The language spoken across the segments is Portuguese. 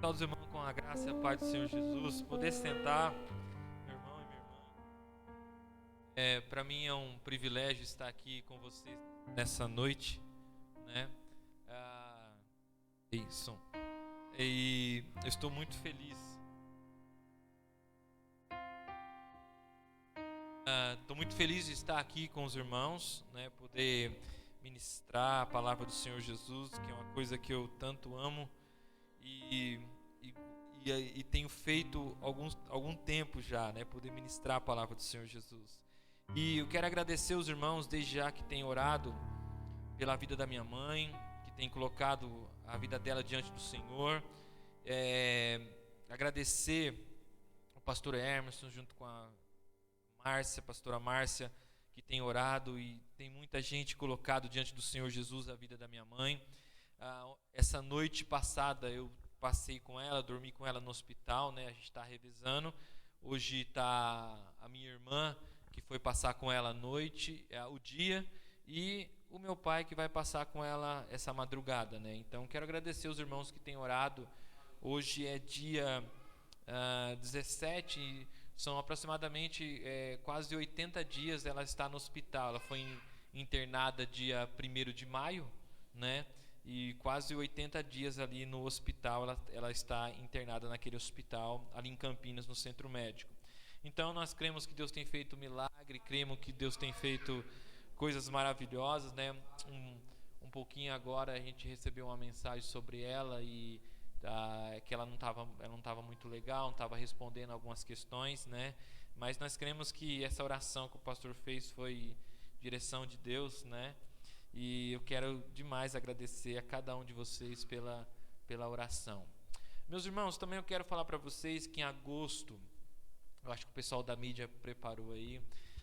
Todos os irmãos com a graça e a paz do Senhor Jesus, poder sentar, meu irmão e minha irmã. Para mim é um privilégio estar aqui com vocês nessa noite, né? Isso. E eu estou muito feliz. Estou muito feliz de estar aqui com os irmãos, né? Poder ministrar a palavra do Senhor Jesus, que é uma coisa que eu tanto amo e, e, e tenho feito algum tempo já, né? Poder ministrar a palavra do Senhor Jesus. E eu quero agradecer os irmãos desde já que têm orado pela vida da minha mãe, que têm colocado a vida dela diante do Senhor. Agradecer o pastor Emerson junto com a Márcia, pastora Márcia, que tem orado e tem muita gente colocado diante do Senhor Jesus a vida da minha mãe. Essa noite passada eu passei com ela, dormi com ela no hospital, né? A gente está revezando. Hoje está a minha irmã, que foi passar com ela à noite, o dia, e o meu pai que vai passar com ela essa madrugada, né? Então quero agradecer os irmãos que têm orado. Hoje é dia 17, são aproximadamente quase 80 dias ela está no hospital. Ela foi internada dia 1º de maio, né? E quase 80 dias ali no hospital, ela está internada naquele hospital, ali em Campinas, no centro médico. Então nós cremos que Deus tem feito milagre, cremos que Deus tem feito coisas maravilhosas, né? Um pouquinho agora a gente recebeu uma mensagem sobre ela e que ela não estava muito legal, não estava respondendo algumas questões, né? Mas nós cremos que essa oração que o pastor fez foi direção de Deus, né? E eu quero demais agradecer a cada um de vocês pela oração. Meus irmãos, também eu quero falar para vocês que em agosto, eu acho que o pessoal da mídia preparou aí,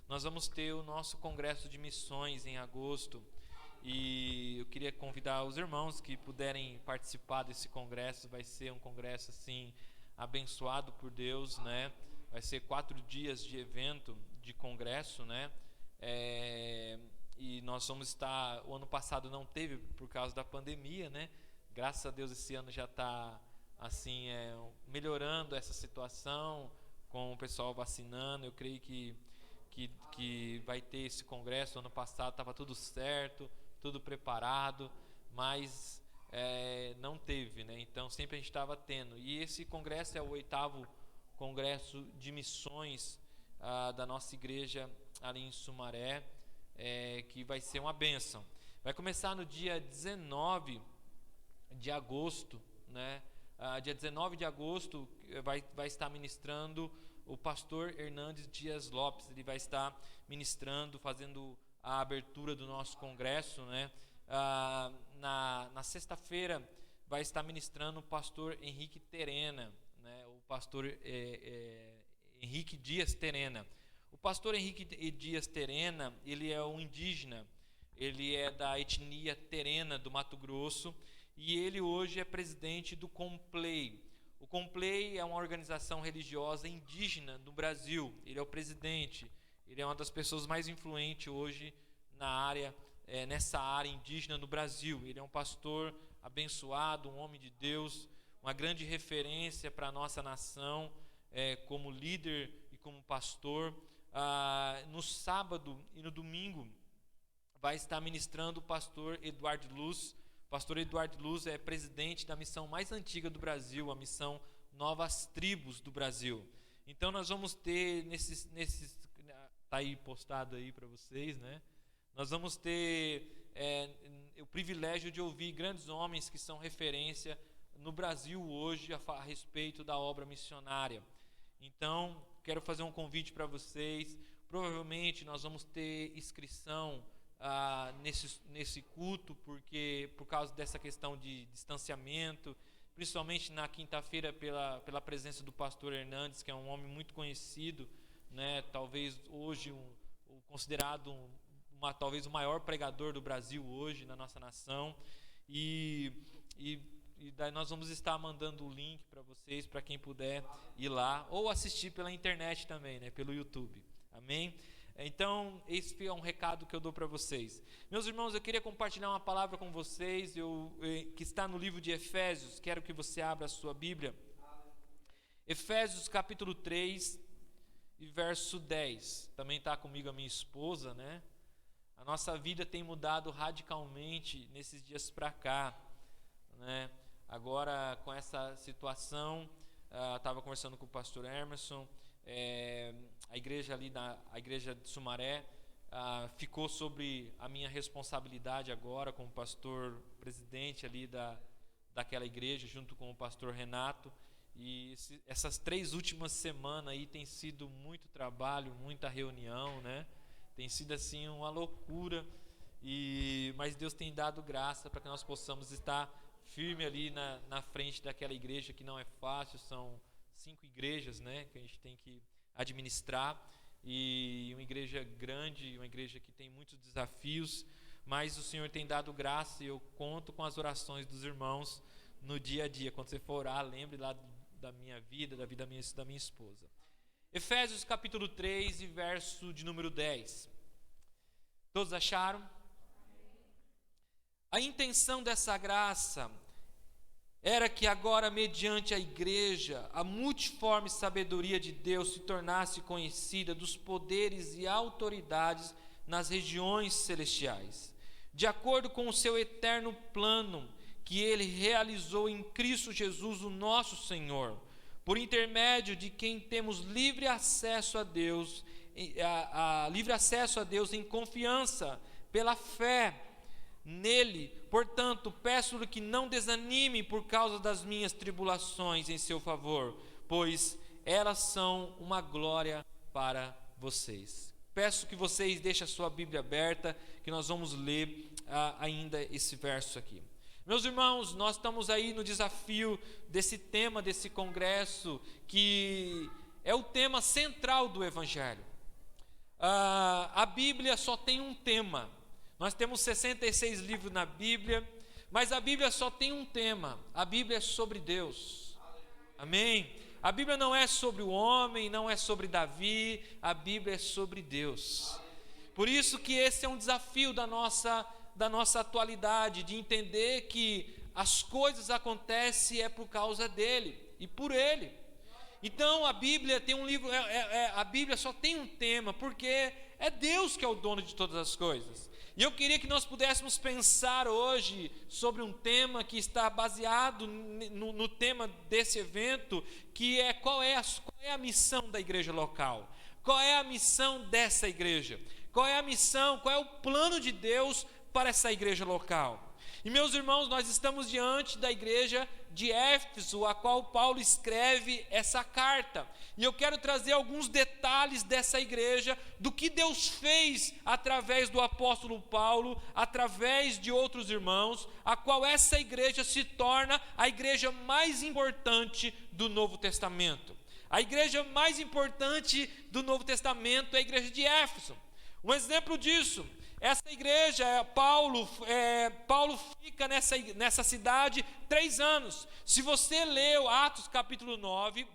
nós vamos ter o nosso congresso de missões em agosto. E eu queria convidar os irmãos que puderem participar desse congresso. Vai ser um congresso assim abençoado por Deus, né? Vai ser 4 dias de evento, de congresso, né? E nós vamos estar. O ano passado não teve por causa da pandemia, né? Graças a Deus esse ano já está assim melhorando essa situação com o pessoal vacinando. Eu creio que vai ter esse congresso. Ano passado estava tudo certo, tudo preparado, mas não teve, né? Então sempre a gente estava tendo. E esse congresso é o 8º congresso de missões da nossa igreja ali em Sumaré, que vai ser uma bênção. Vai começar no dia 19 de agosto, né? Dia 19 de agosto vai estar ministrando o pastor Hernandes Dias Lopes. Ele vai estar ministrando, fazendo a abertura do nosso congresso, né? Na sexta-feira vai estar ministrando o pastor Henrique Terena, né? O pastor Henrique Dias Terena. O pastor Henrique Dias Terena, ele é um indígena, ele é da etnia Terena do Mato Grosso e ele hoje é presidente do Complei. O Complei é uma organização religiosa indígena do Brasil. Ele é o presidente. Ele é uma das pessoas mais influentes hoje nessa área indígena no Brasil. Ele é um pastor abençoado, um homem de Deus, uma grande referência para a nossa nação, como líder e como pastor. No sábado e no domingo vai estar ministrando o pastor Eduardo Luz. O pastor Eduardo Luz é presidente da missão mais antiga do Brasil, a missão Novas Tribos do Brasil. Então nós vamos ter tá aí postado aí para vocês, né? Nós vamos ter o privilégio de ouvir grandes homens que são referência no Brasil hoje a respeito da obra missionária. Então quero fazer um convite para vocês. Provavelmente nós vamos ter inscrição nesse culto, porque por causa dessa questão de distanciamento, principalmente na quinta-feira pela presença do pastor Hernandes, que é um homem muito conhecido, né? Talvez hoje considerado talvez o maior pregador do Brasil hoje na nossa nação. E daí nós vamos estar mandando o link para vocês, para quem puder ir lá ou assistir pela internet também, né? Pelo YouTube. Amém? Então, esse é um recado que eu dou para vocês. Meus irmãos, eu queria compartilhar uma palavra com vocês, que está no livro de Efésios. Quero que você abra a sua Bíblia. Efésios capítulo 3 e verso 10. Também está comigo a minha esposa, né? A nossa vida tem mudado radicalmente nesses dias para cá, né? Agora, com essa situação, estava conversando com o pastor Emerson, a igreja ali, a igreja de Sumaré, ficou sobre a minha responsabilidade agora como pastor presidente ali daquela igreja, junto com o pastor Renato. E essas 3 últimas semanas aí tem sido muito trabalho, muita reunião, né? Tem sido assim uma loucura, mas Deus tem dado graça para que nós possamos estar firme ali na frente daquela igreja, que não é fácil. São 5 igrejas, né, que a gente tem que administrar, e uma igreja grande, uma igreja que tem muitos desafios, mas o Senhor tem dado graça, e eu conto com as orações dos irmãos no dia a dia. Quando você for orar, lembre lá da minha vida, da vida da minha esposa. Efésios capítulo 3 e verso de número 10. Todos acharam? A intenção dessa graça era que agora, mediante a igreja, a multiforme sabedoria de Deus se tornasse conhecida dos poderes e autoridades nas regiões celestiais, de acordo com o seu eterno plano que Ele realizou em Cristo Jesus, o nosso Senhor, por intermédio de quem temos livre acesso a Deus, livre acesso a Deus em confiança, pela fé nele. Portanto, peço-lhe que não desanime por causa das minhas tribulações em seu favor, pois elas são uma glória para vocês. Peço que vocês deixem a sua Bíblia aberta, que nós vamos ler ainda esse verso aqui. Meus irmãos, nós estamos aí no desafio desse tema, desse congresso, que é o tema central do Evangelho. A Bíblia só tem um tema. Nós temos 66 livros na Bíblia, mas a Bíblia só tem um tema. A Bíblia é sobre Deus. Amém? A Bíblia não é sobre o homem, não é sobre Davi, a Bíblia é sobre Deus. Por isso que esse é um desafio da nossa atualidade, de entender que as coisas acontecem por causa dele e por ele. Então a Bíblia tem um livro, a Bíblia só tem um tema, porque é Deus que é o dono de todas as coisas. E eu queria que nós pudéssemos pensar hoje sobre um tema que está baseado no tema desse evento, que é qual é a missão da igreja local, qual é a missão dessa igreja, qual é a missão, qual é o plano de Deus para essa igreja local. E meus irmãos, nós estamos diante da igreja de Éfeso, a qual Paulo escreve essa carta. E eu quero trazer alguns detalhes dessa igreja, do que Deus fez através do apóstolo Paulo, através de outros irmãos, a qual essa igreja se torna a igreja mais importante do Novo Testamento. A igreja mais importante do Novo Testamento é a igreja de Éfeso. Um exemplo disso, essa igreja, Paulo fica nessa cidade 3 anos. Se você leu Atos capítulo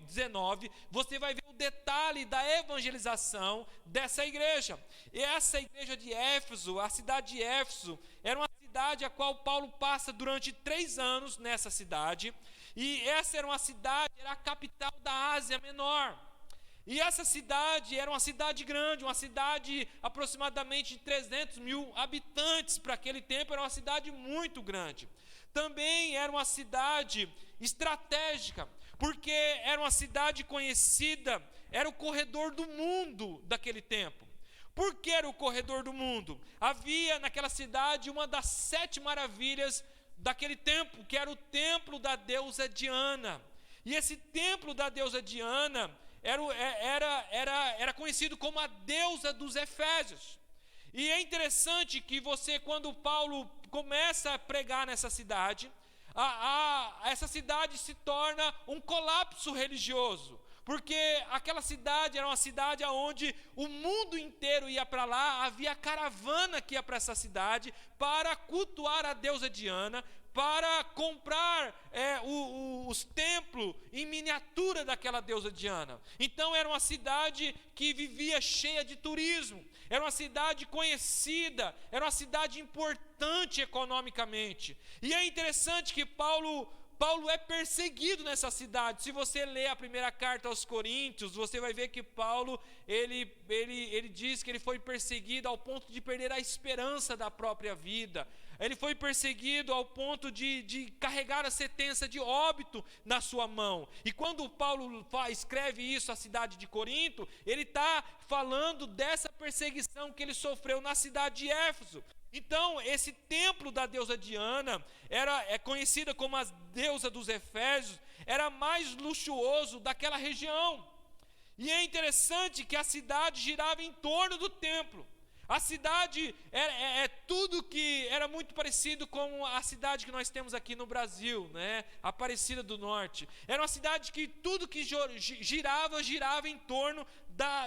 19, você vai ver o detalhe da evangelização dessa igreja. E essa igreja de Éfeso, a cidade de Éfeso, era uma cidade a qual Paulo passa durante 3 anos nessa cidade. E essa era a capital da Ásia Menor. E essa cidade era uma cidade grande, uma cidade aproximadamente de 300 mil habitantes. Para aquele tempo era uma cidade muito grande. Também era uma cidade estratégica, porque era uma cidade conhecida, era o corredor do mundo daquele tempo. Por que era o corredor do mundo? Havia naquela cidade uma das 7 maravilhas daquele tempo, que era o templo da deusa Diana. E esse templo da deusa Diana era conhecido como a deusa dos Efésios. E é interessante que quando Paulo começa a pregar nessa cidade, essa cidade se torna um colapso religioso, porque aquela cidade era uma cidade onde o mundo inteiro ia para lá. Havia caravana que ia para essa cidade para cultuar a deusa Diana, para comprar os templos em miniatura daquela deusa Diana. Então era uma cidade que vivia cheia de turismo. era uma cidade conhecida, era uma cidade importante economicamente. E é interessante que Paulo é perseguido nessa cidade. Se você ler a primeira carta aos Coríntios, você vai ver que Paulo, ele diz que ele foi perseguido ao ponto de perder a esperança da própria vida. Ele foi perseguido ao ponto de carregar a sentença de óbito na sua mão. E quando Paulo escreve isso à cidade de Corinto, ele está falando dessa perseguição que ele sofreu na cidade de Éfeso. Então, esse templo da deusa Diana, é conhecida como a deusa dos Efésios, era mais luxuoso daquela região. E é interessante que a cidade girava em torno do templo. A cidade tudo que era muito parecido com a cidade que nós temos aqui no Brasil, né? Aparecida do Norte. Era uma cidade que tudo que girava em torno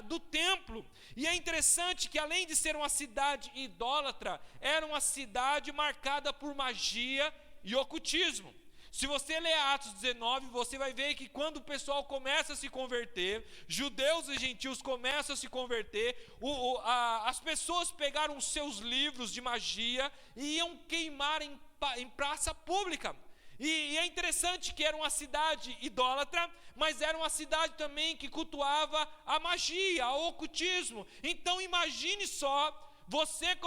do templo. E é interessante que, além de ser uma cidade idólatra, era uma cidade marcada por magia e ocultismo. Se você ler Atos 19, você vai ver que quando o pessoal começa a se converter, judeus e gentios começam a se converter, as pessoas pegaram os seus livros de magia e iam queimar em praça pública. E é interessante que era uma cidade idólatra, mas era uma cidade também que cultuava a magia, o ocultismo. Então imagine só, você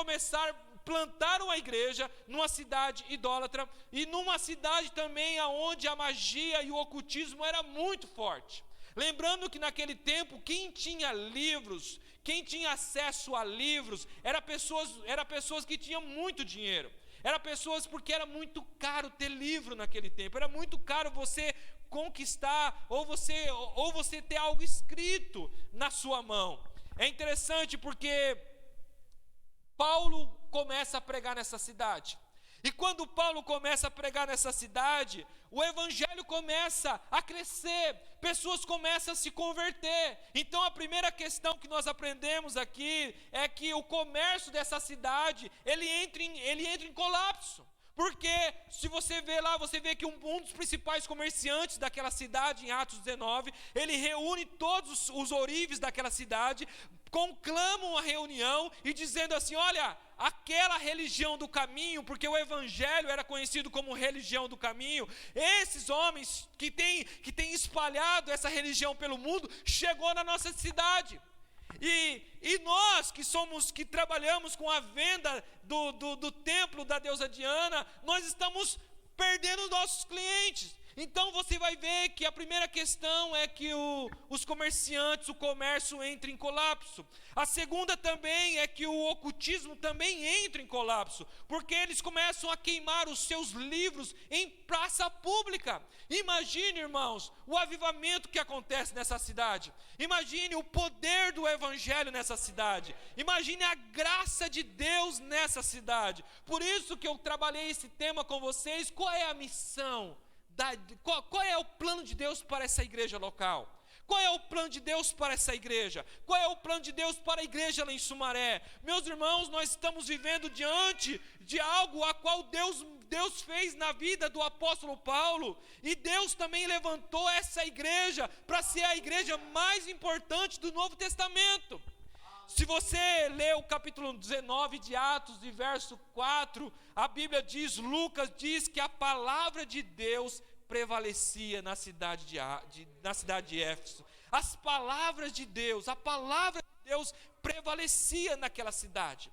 plantar uma igreja numa cidade idólatra e numa cidade também onde a magia e o ocultismo era muito forte. Lembrando que naquele tempo, quem tinha livros, quem tinha acesso a livros, era pessoas que tinham muito dinheiro. Era pessoas porque era muito caro ter livro naquele tempo. Era muito caro você conquistar ou você ter algo escrito na sua mão. É interessante porque Paulo começa a pregar nessa cidade. E quando Paulo começa a pregar nessa cidade, o evangelho começa a crescer, pessoas começam a se converter. Então a primeira questão que nós aprendemos aqui é que o comércio dessa cidade, ele entra em colapso. Porque se você vê lá, você vê que um dos principais comerciantes daquela cidade, em Atos 19, ele reúne todos os ourives daquela cidade, conclamam uma reunião e dizendo assim: olha, aquela religião do caminho, porque o evangelho era conhecido como religião do caminho, esses homens que têm espalhado essa religião pelo mundo, chegou na nossa cidade. E nós que trabalhamos com a venda do templo da deusa Diana, nós estamos perdendo nossos clientes. Então você vai ver que a primeira questão é que os comerciantes, o comércio entra em colapso. A segunda também é que o ocultismo também entra em colapso, porque eles começam a queimar os seus livros em praça pública. Imagine, irmãos, o avivamento que acontece nessa cidade. Imagine o poder do evangelho nessa cidade. Imagine a graça de Deus nessa cidade. Por isso que eu trabalhei esse tema com vocês. Qual é a missão? Qual é o plano de Deus para essa igreja local? Qual é o plano de Deus para essa igreja? Qual é o plano de Deus para a igreja lá em Sumaré? Meus irmãos, nós estamos vivendo diante de algo a qual Deus fez na vida do apóstolo Paulo, e Deus também levantou essa igreja para ser a igreja mais importante do Novo Testamento. Se você ler o capítulo 19 de Atos, de verso 4, a Bíblia diz, Lucas diz que a palavra de Deus prevalecia na cidade de Éfeso. As palavras de Deus, a palavra de Deus prevalecia naquela cidade.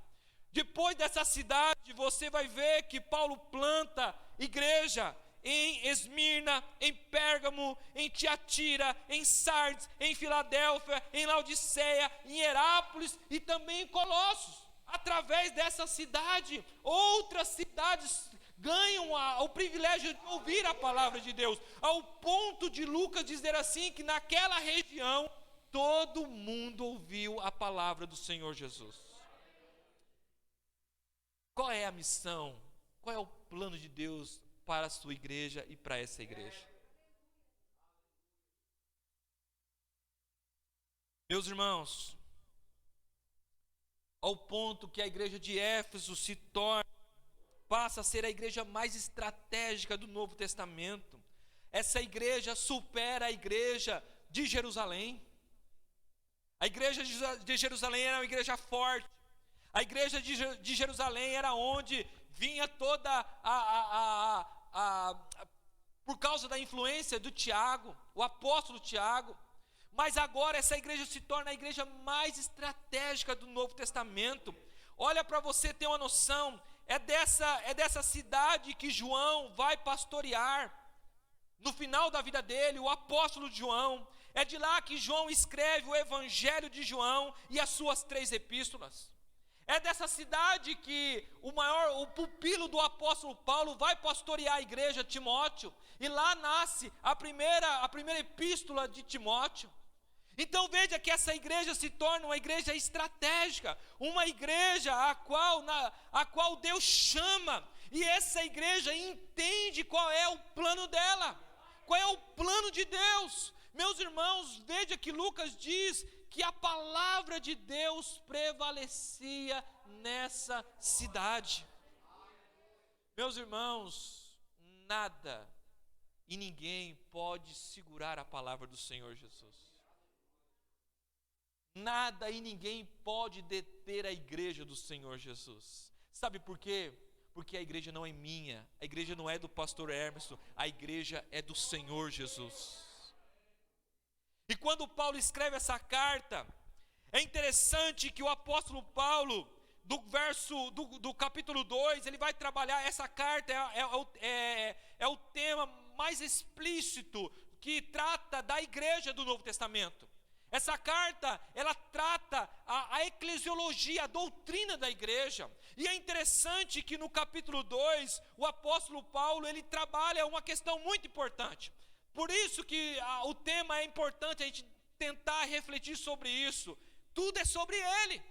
Depois dessa cidade, você vai ver que Paulo planta igreja em Esmirna, em Pérgamo, em Tiatira, em Sardes, em Filadélfia, em Laodiceia, em Herápolis e também em Colossos. Através dessa cidade, outras cidades ganham o privilégio de ouvir a palavra de Deus, ao ponto de Lucas dizer assim, que naquela região, todo mundo ouviu a palavra do Senhor Jesus. Qual é a missão? Qual é o plano de Deus para a sua igreja e para essa igreja? Meus irmãos, ao ponto que a igreja de Éfeso passa a ser a igreja mais estratégica do Novo Testamento. Essa igreja supera a igreja de Jerusalém. A igreja de Jerusalém era uma igreja forte. A igreja de Jerusalém era onde vinha toda por causa da influência do Tiago, o apóstolo Tiago. Mas agora essa igreja se torna a igreja mais estratégica do Novo Testamento. Olha, para você ter uma noção, é dessa cidade que João vai pastorear. No final da vida dele, o apóstolo João, é de lá que João escreve o Evangelho de João e as suas 3 epístolas. É dessa cidade que o pupilo do apóstolo Paulo vai pastorear a igreja, Timóteo, e lá nasce a primeira epístola de Timóteo. Então veja que essa igreja se torna uma igreja estratégica, uma igreja a qual Deus chama, e essa igreja entende qual é o plano dela, qual é o plano de Deus. Meus irmãos, veja que Lucas diz que a palavra de Deus prevalecia nessa cidade. Meus irmãos, nada e ninguém pode segurar a palavra do Senhor Jesus. Nada e ninguém pode deter a igreja do Senhor Jesus. Sabe por quê? Porque a igreja não é minha, a igreja não é do pastor Hermeson, a igreja é do Senhor Jesus. E quando Paulo escreve essa carta, é interessante que o apóstolo Paulo, do capítulo 2, ele vai trabalhar essa carta, é o tema mais explícito que trata da igreja do Novo Testamento. Essa carta, ela trata a eclesiologia, a doutrina da igreja. E é interessante que no capítulo 2, o apóstolo Paulo, ele trabalha uma questão muito importante. Por isso que o tema é importante a gente tentar refletir sobre isso. Tudo é sobre ele.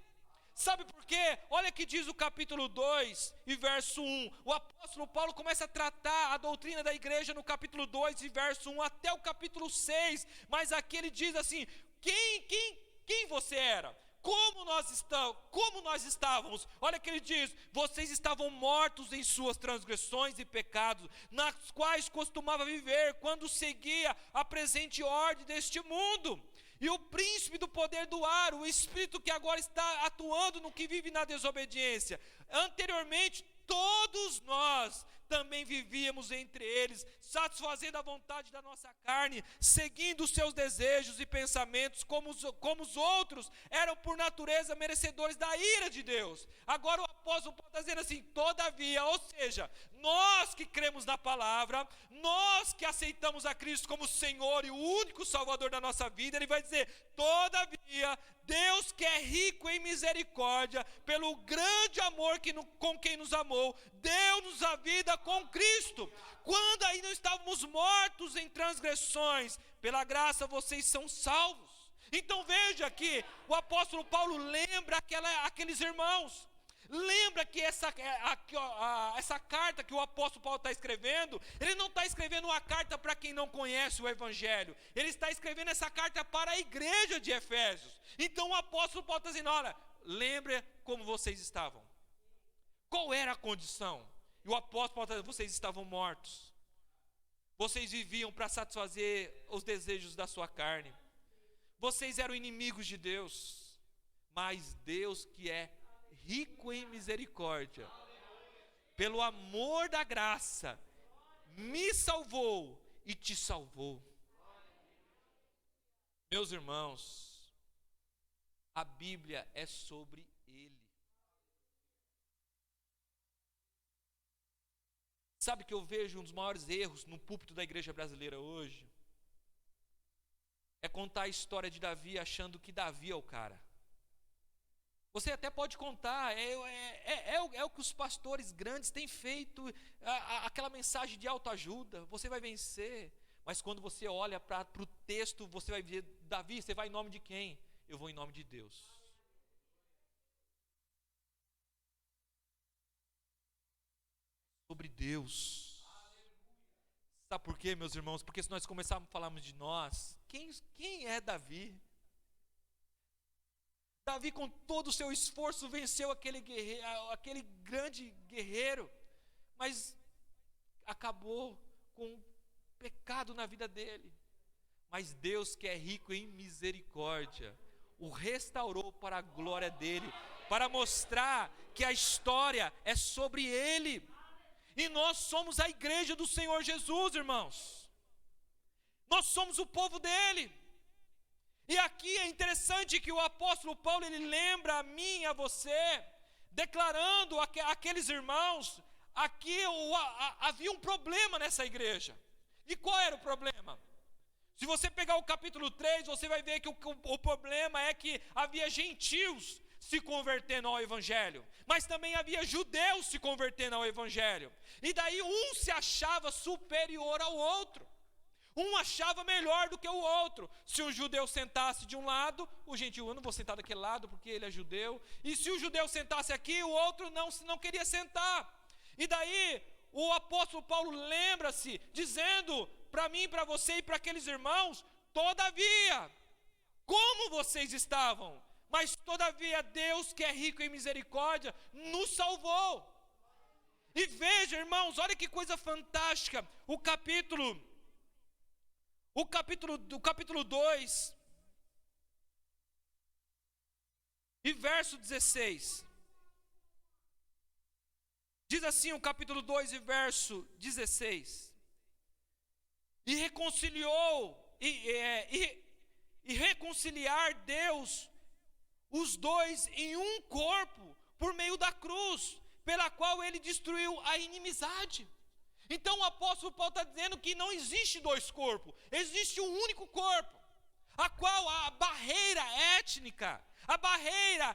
Sabe por quê? Olha que diz o capítulo 2 e verso 1. O apóstolo Paulo começa a tratar a doutrina da igreja no capítulo 2 e verso 1 até o capítulo 6. Mas aqui ele diz assim: quem você era? Como nós estávamos? Olha que ele diz: vocês estavam mortos em suas transgressões e pecados, nas quais costumava viver quando seguia a presente ordem deste mundo. E o príncipe do poder do ar, o espírito que agora está atuando no que vive na desobediência. Anteriormente, todos nós também vivíamos entre eles, satisfazendo a vontade da nossa carne, seguindo os seus desejos e pensamentos, como os outros eram por natureza merecedores da ira de Deus. Agora o apóstolo Paulo está dizendo assim: todavia, ou seja, nós que cremos na palavra, nós que aceitamos a Cristo como Senhor e o único Salvador da nossa vida, ele vai dizer: todavia, Deus que é rico em misericórdia, pelo grande amor com quem nos amou, deu-nos a vida com Cristo, quando ainda estávamos mortos em transgressões, pela graça vocês são salvos. Então veja que o apóstolo Paulo lembra aqueles irmãos. Lembra que essa carta que o apóstolo Paulo está escrevendo, ele não está escrevendo uma carta para quem não conhece o Evangelho, ele está escrevendo essa carta para a igreja de Efésios. Então o apóstolo Paulo está dizendo: olha, lembra como vocês estavam, qual era a condição? E o apóstolo Paulo está dizendo: vocês estavam mortos, vocês viviam para satisfazer os desejos da sua carne, vocês eram inimigos de Deus, mas Deus que é rico em misericórdia, pelo amor da graça, me salvou e te salvou. Meus irmãos, a Bíblia é sobre Ele. Sabe que eu vejo um dos maiores erros no púlpito da igreja brasileira hoje? É contar a história de Davi achando que Davi é o cara. Você até pode contar, é o que os pastores grandes têm feito, aquela mensagem de autoajuda: você vai vencer. Mas quando você olha para o texto, você vai ver: Davi, você vai em nome de quem? Eu vou em nome de Deus. Sobre Deus. Sabe por quê, meus irmãos? Porque se nós começarmos a falarmos de nós, quem é Davi? Davi, com todo o seu esforço, venceu aquele grande guerreiro, mas acabou com pecado na vida dele. Mas Deus, que é rico em misericórdia, o restaurou para a glória dele, para mostrar que a história é sobre ele. E nós somos a igreja do Senhor Jesus, irmãos. Nós somos o povo dele. E aqui é interessante que o apóstolo Paulo, ele lembra a mim e a você, declarando aqueles irmãos, aqui havia um problema nessa igreja. E qual era o problema? Se você pegar o capítulo 3, você vai ver que o problema é que havia gentios se convertendo ao evangelho, mas também havia judeus se convertendo ao evangelho. E daí um se achava superior ao outro. Um achava melhor do que o outro. Se o judeu sentasse de um lado, o gentil, eu não vou sentar daquele lado porque ele é judeu. E se o judeu sentasse aqui, o outro não queria sentar. E daí o apóstolo Paulo lembra-se, dizendo para mim, para você e para aqueles irmãos: todavia, como vocês estavam, mas todavia Deus, que é rico em misericórdia, nos salvou. E veja, irmãos, olha que coisa fantástica, o capítulo 2 e verso 16. Diz assim o capítulo 2 e verso 16: E reconciliou, e reconciliar Deus os dois em um corpo, por meio da cruz, pela qual ele destruiu a inimizade. Então o apóstolo Paulo está dizendo que não existe dois corpos, existe um único corpo, a qual a barreira étnica, a barreira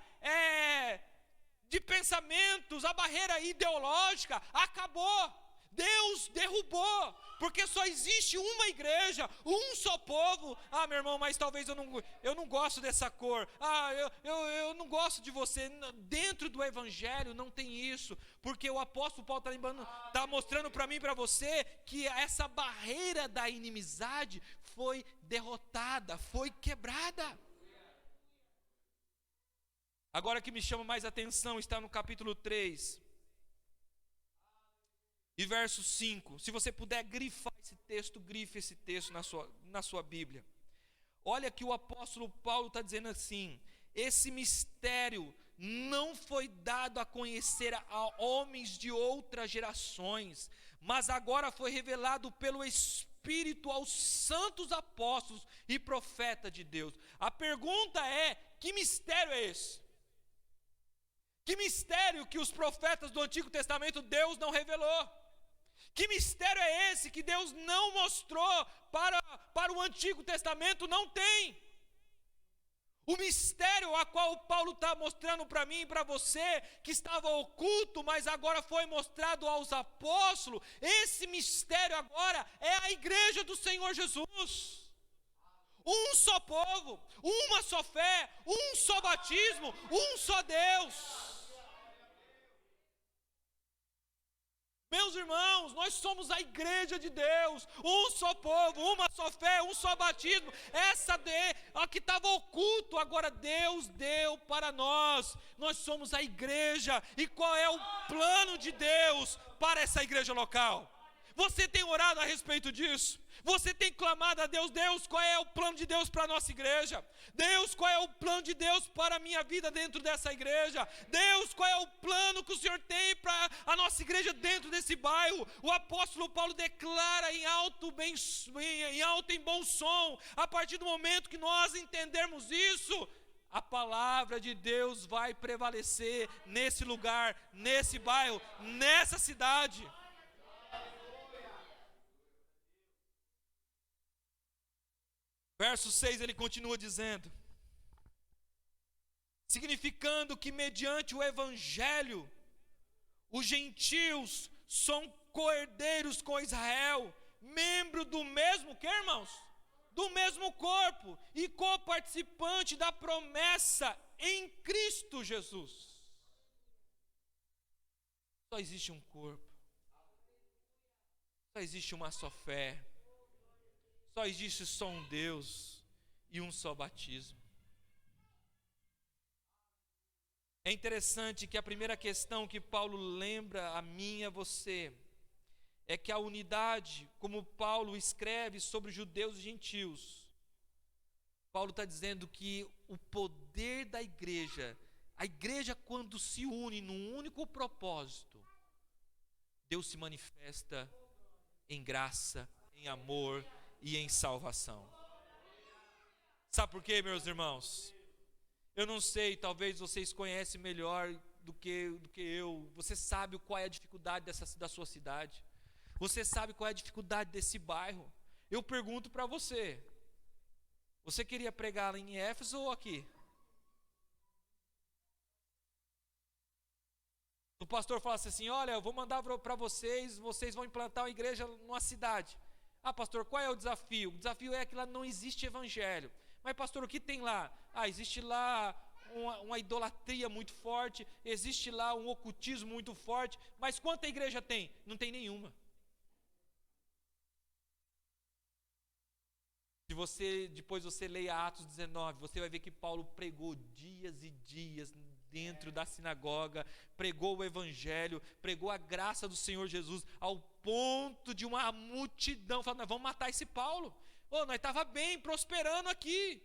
de pensamentos, a barreira ideológica acabou. Deus derrubou, porque só existe uma igreja, um só povo. Ah, meu irmão, mas talvez eu não gosto dessa cor. Ah, eu não gosto de você. Dentro do evangelho não tem isso, porque o apóstolo Paulo está mostrando para mim e para você que essa barreira da inimizade foi derrotada, foi quebrada. Agora, que me chama mais atenção está no capítulo 3 e verso 5, se você puder grifar esse texto, grife esse texto na sua Bíblia. Olha que o apóstolo Paulo está dizendo assim: esse mistério não foi dado a conhecer a homens de outras gerações, mas agora foi revelado pelo Espírito aos santos apóstolos e profetas de Deus. A pergunta é: que mistério é esse? Que mistério que os profetas do Antigo Testamento Deus não revelou? Que mistério é esse que Deus não mostrou para o Antigo Testamento? Não tem. O mistério a qual Paulo está mostrando para mim e para você, que estava oculto, mas agora foi mostrado aos apóstolos, esse mistério agora é a igreja do Senhor Jesus. Um só povo, uma só fé, um só batismo, um só Deus. Meus irmãos, nós somos a igreja de Deus, um só povo, uma só fé, um só batismo. A que estava oculto, agora Deus deu para nós. Nós somos a igreja. E qual é o plano de Deus para essa igreja local? Você tem orado a respeito disso? Você tem clamado a Deus: Deus, qual é o plano de Deus para a nossa igreja? Deus, qual é o plano de Deus para a minha vida dentro dessa igreja? Deus, qual é o plano que o Senhor tem para a nossa igreja dentro desse bairro? O apóstolo Paulo declara em alto e bom som: a partir do momento que nós entendermos isso, a palavra de Deus vai prevalecer nesse lugar, nesse bairro, nessa cidade. Verso 6, ele continua dizendo: significando que mediante o evangelho, os gentios são co-herdeiros com Israel, membro do mesmo, que irmãos? Do mesmo corpo, e co-participante da promessa em Cristo Jesus. Só existe um corpo, só existe uma só fé, só existe só um Deus e um só batismo. É interessante que a primeira questão que Paulo lembra a mim e a você é que a unidade, como Paulo escreve sobre judeus e gentios, Paulo está dizendo que o poder da igreja, a igreja quando se une num único propósito, Deus se manifesta em graça, em amor e em salvação. Sabe por quê, meus irmãos? Eu não sei, talvez vocês conhecem melhor do que eu. Você sabe qual é a dificuldade da sua cidade. Você sabe qual é a dificuldade desse bairro. Eu pergunto para você, você queria pregar em Éfeso ou aqui? O pastor falasse assim, olha, eu vou mandar para vocês vão implantar uma igreja numa cidade. Ah, pastor, qual é o desafio? O desafio é que lá não existe evangelho. Mas, pastor, o que tem lá? Ah, existe lá uma idolatria muito forte, existe lá um ocultismo muito forte, mas quanta igreja tem? Não tem nenhuma. Se depois você leia Atos 19, você vai ver que Paulo pregou dias e dias dentro da sinagoga, pregou o evangelho, pregou a graça do Senhor Jesus, ao ponto de uma multidão falando, nós vamos matar esse Paulo. Nós estava bem, prosperando aqui,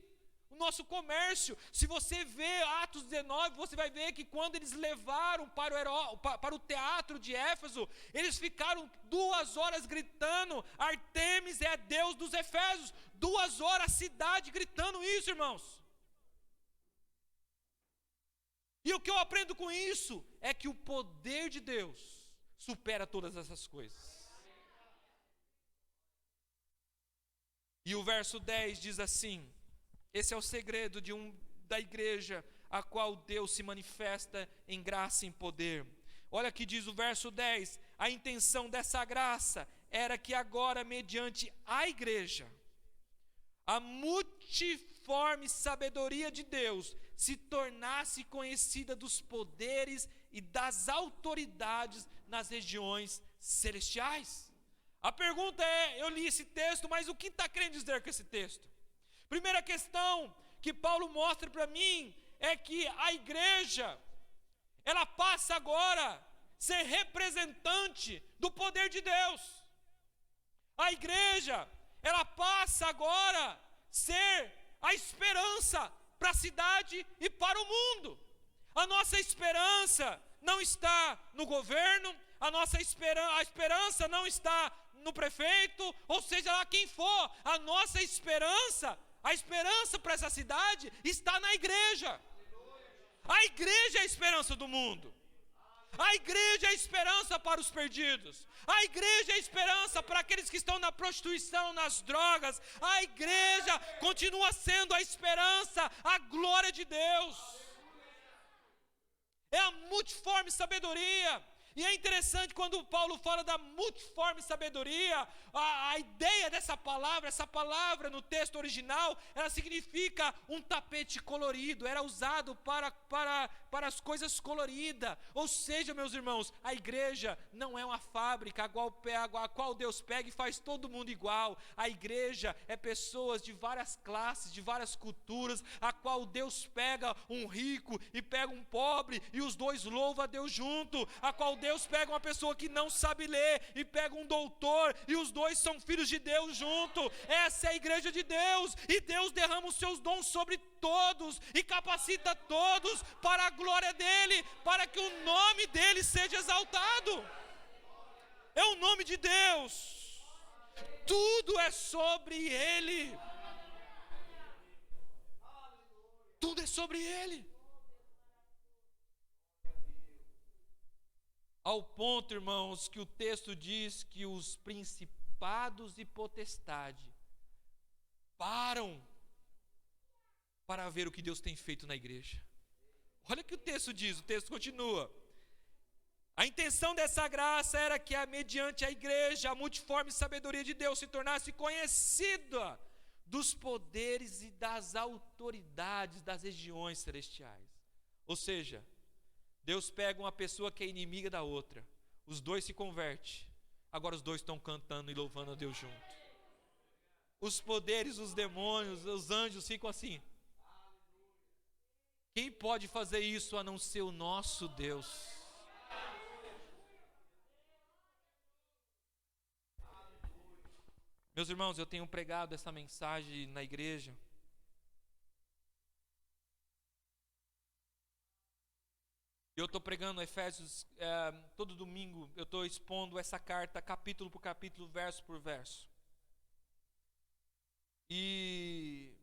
o nosso comércio. Se você vê Atos 19, você vai ver que quando eles levaram para o teatro de Éfeso, eles ficaram 2 horas gritando, Artemis é Deus dos Efésios. 2 horas a cidade gritando isso, irmãos. E o que eu aprendo com isso é que o poder de Deus supera todas essas coisas. E o verso 10 diz assim, esse é o segredo da igreja, a qual Deus se manifesta em graça e em poder. Olha que diz o verso 10, a intenção dessa graça era que agora, mediante a igreja, a multiforme sabedoria de Deus se tornasse conhecida dos poderes e das autoridades nas regiões celestiais. A pergunta é, eu li esse texto, mas o que está querendo dizer com esse texto? Primeira questão que Paulo mostra para mim é que a igreja, ela passa agora a ser representante do poder de Deus. A igreja, ela passa agora a ser a esperança para a cidade e para o mundo. A nossa esperança não está no governo, a esperança não está no prefeito, ou seja lá quem for, a nossa esperança, a esperança para essa cidade está na igreja. A igreja é a esperança do mundo. A igreja é a esperança para os perdidos. A igreja é a esperança para aqueles que estão na prostituição, nas drogas. A igreja continua sendo a esperança, a glória de Deus. É a multiforme sabedoria. E é interessante quando Paulo fala da multiforme sabedoria, a ideia dessa palavra, essa palavra no texto original, ela significa um tapete colorido, era usado para as coisas coloridas. Ou seja, meus irmãos, a igreja não é uma fábrica a qual Deus pega e faz todo mundo igual. A igreja é pessoas de várias classes, de várias culturas, a qual Deus pega um rico e pega um pobre, e os dois louvam a Deus junto, a qual Deus pega uma pessoa que não sabe ler e pega um doutor, e os dois são filhos de Deus junto. Essa é a igreja de Deus, e Deus derrama os seus dons sobre todos e capacita todos para a glória dele, para que o nome dele seja exaltado. É o nome de Deus, tudo é sobre ele, tudo é sobre ele. Ao ponto, irmãos, que o texto diz que os principados e potestades param para ver o que Deus tem feito na igreja. Olha o que o texto diz, o texto continua. A intenção dessa graça era que, mediante a igreja, a multiforme sabedoria de Deus se tornasse conhecida dos poderes e das autoridades das regiões celestiais. Ou seja, Deus pega uma pessoa que é inimiga da outra, os dois se convertem, agora os dois estão cantando e louvando a Deus junto. Os poderes, os demônios, os anjos ficam assim. Quem pode fazer isso a não ser o nosso Deus? Meus irmãos, eu tenho pregado essa mensagem na igreja, Eu estou pregando Efésios todo domingo, eu estou expondo essa carta capítulo por capítulo, verso por verso. E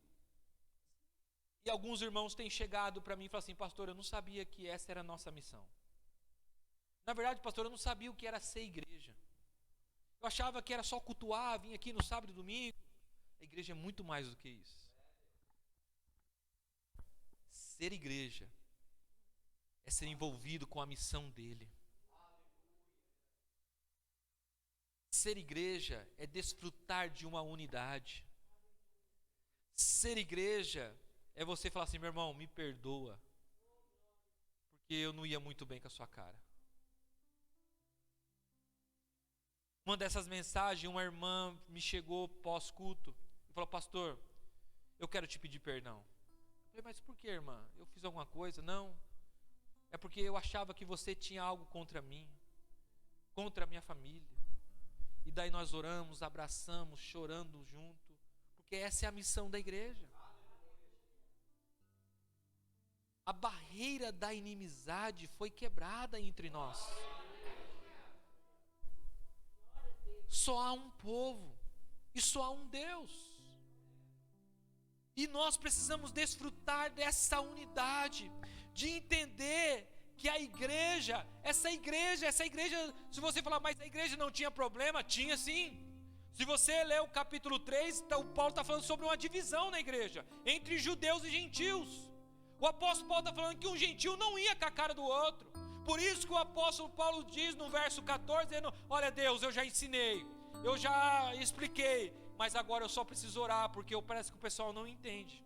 alguns irmãos têm chegado para mim e falam assim: pastor, eu não sabia que essa era a nossa missão. Na verdade, pastor, eu não sabia o que era ser igreja. Eu achava que era só cultuar, vir aqui no sábado e domingo. A igreja é muito mais do que isso. Ser igreja é ser envolvido com a missão dele. Ser igreja é desfrutar de uma unidade. Ser igreja é você falar assim: meu irmão, me perdoa, porque eu não ia muito bem com a sua cara. Uma dessas mensagens, uma irmã me chegou pós-culto e falou: pastor, eu quero te pedir perdão. Eu falei: mas por que, irmã? Eu fiz alguma coisa? Não. É porque eu achava que você tinha algo contra mim, contra a minha família. E daí nós oramos, abraçamos, chorando junto, porque essa é a missão da igreja. A barreira da inimizade foi quebrada entre nós. Só há um povo e só há um Deus. E nós precisamos desfrutar dessa unidade, de entender que a igreja, essa igreja, se você falar, mas a igreja não tinha problema, tinha sim. Se você ler o capítulo 3, o Paulo está falando sobre uma divisão na igreja, entre judeus e gentios. O apóstolo Paulo está falando que um gentil não ia com a cara do outro. Por isso que o apóstolo Paulo diz no verso 14, dizendo: olha Deus, eu já ensinei, eu já expliquei, mas agora eu só preciso orar, porque parece que o pessoal não entende.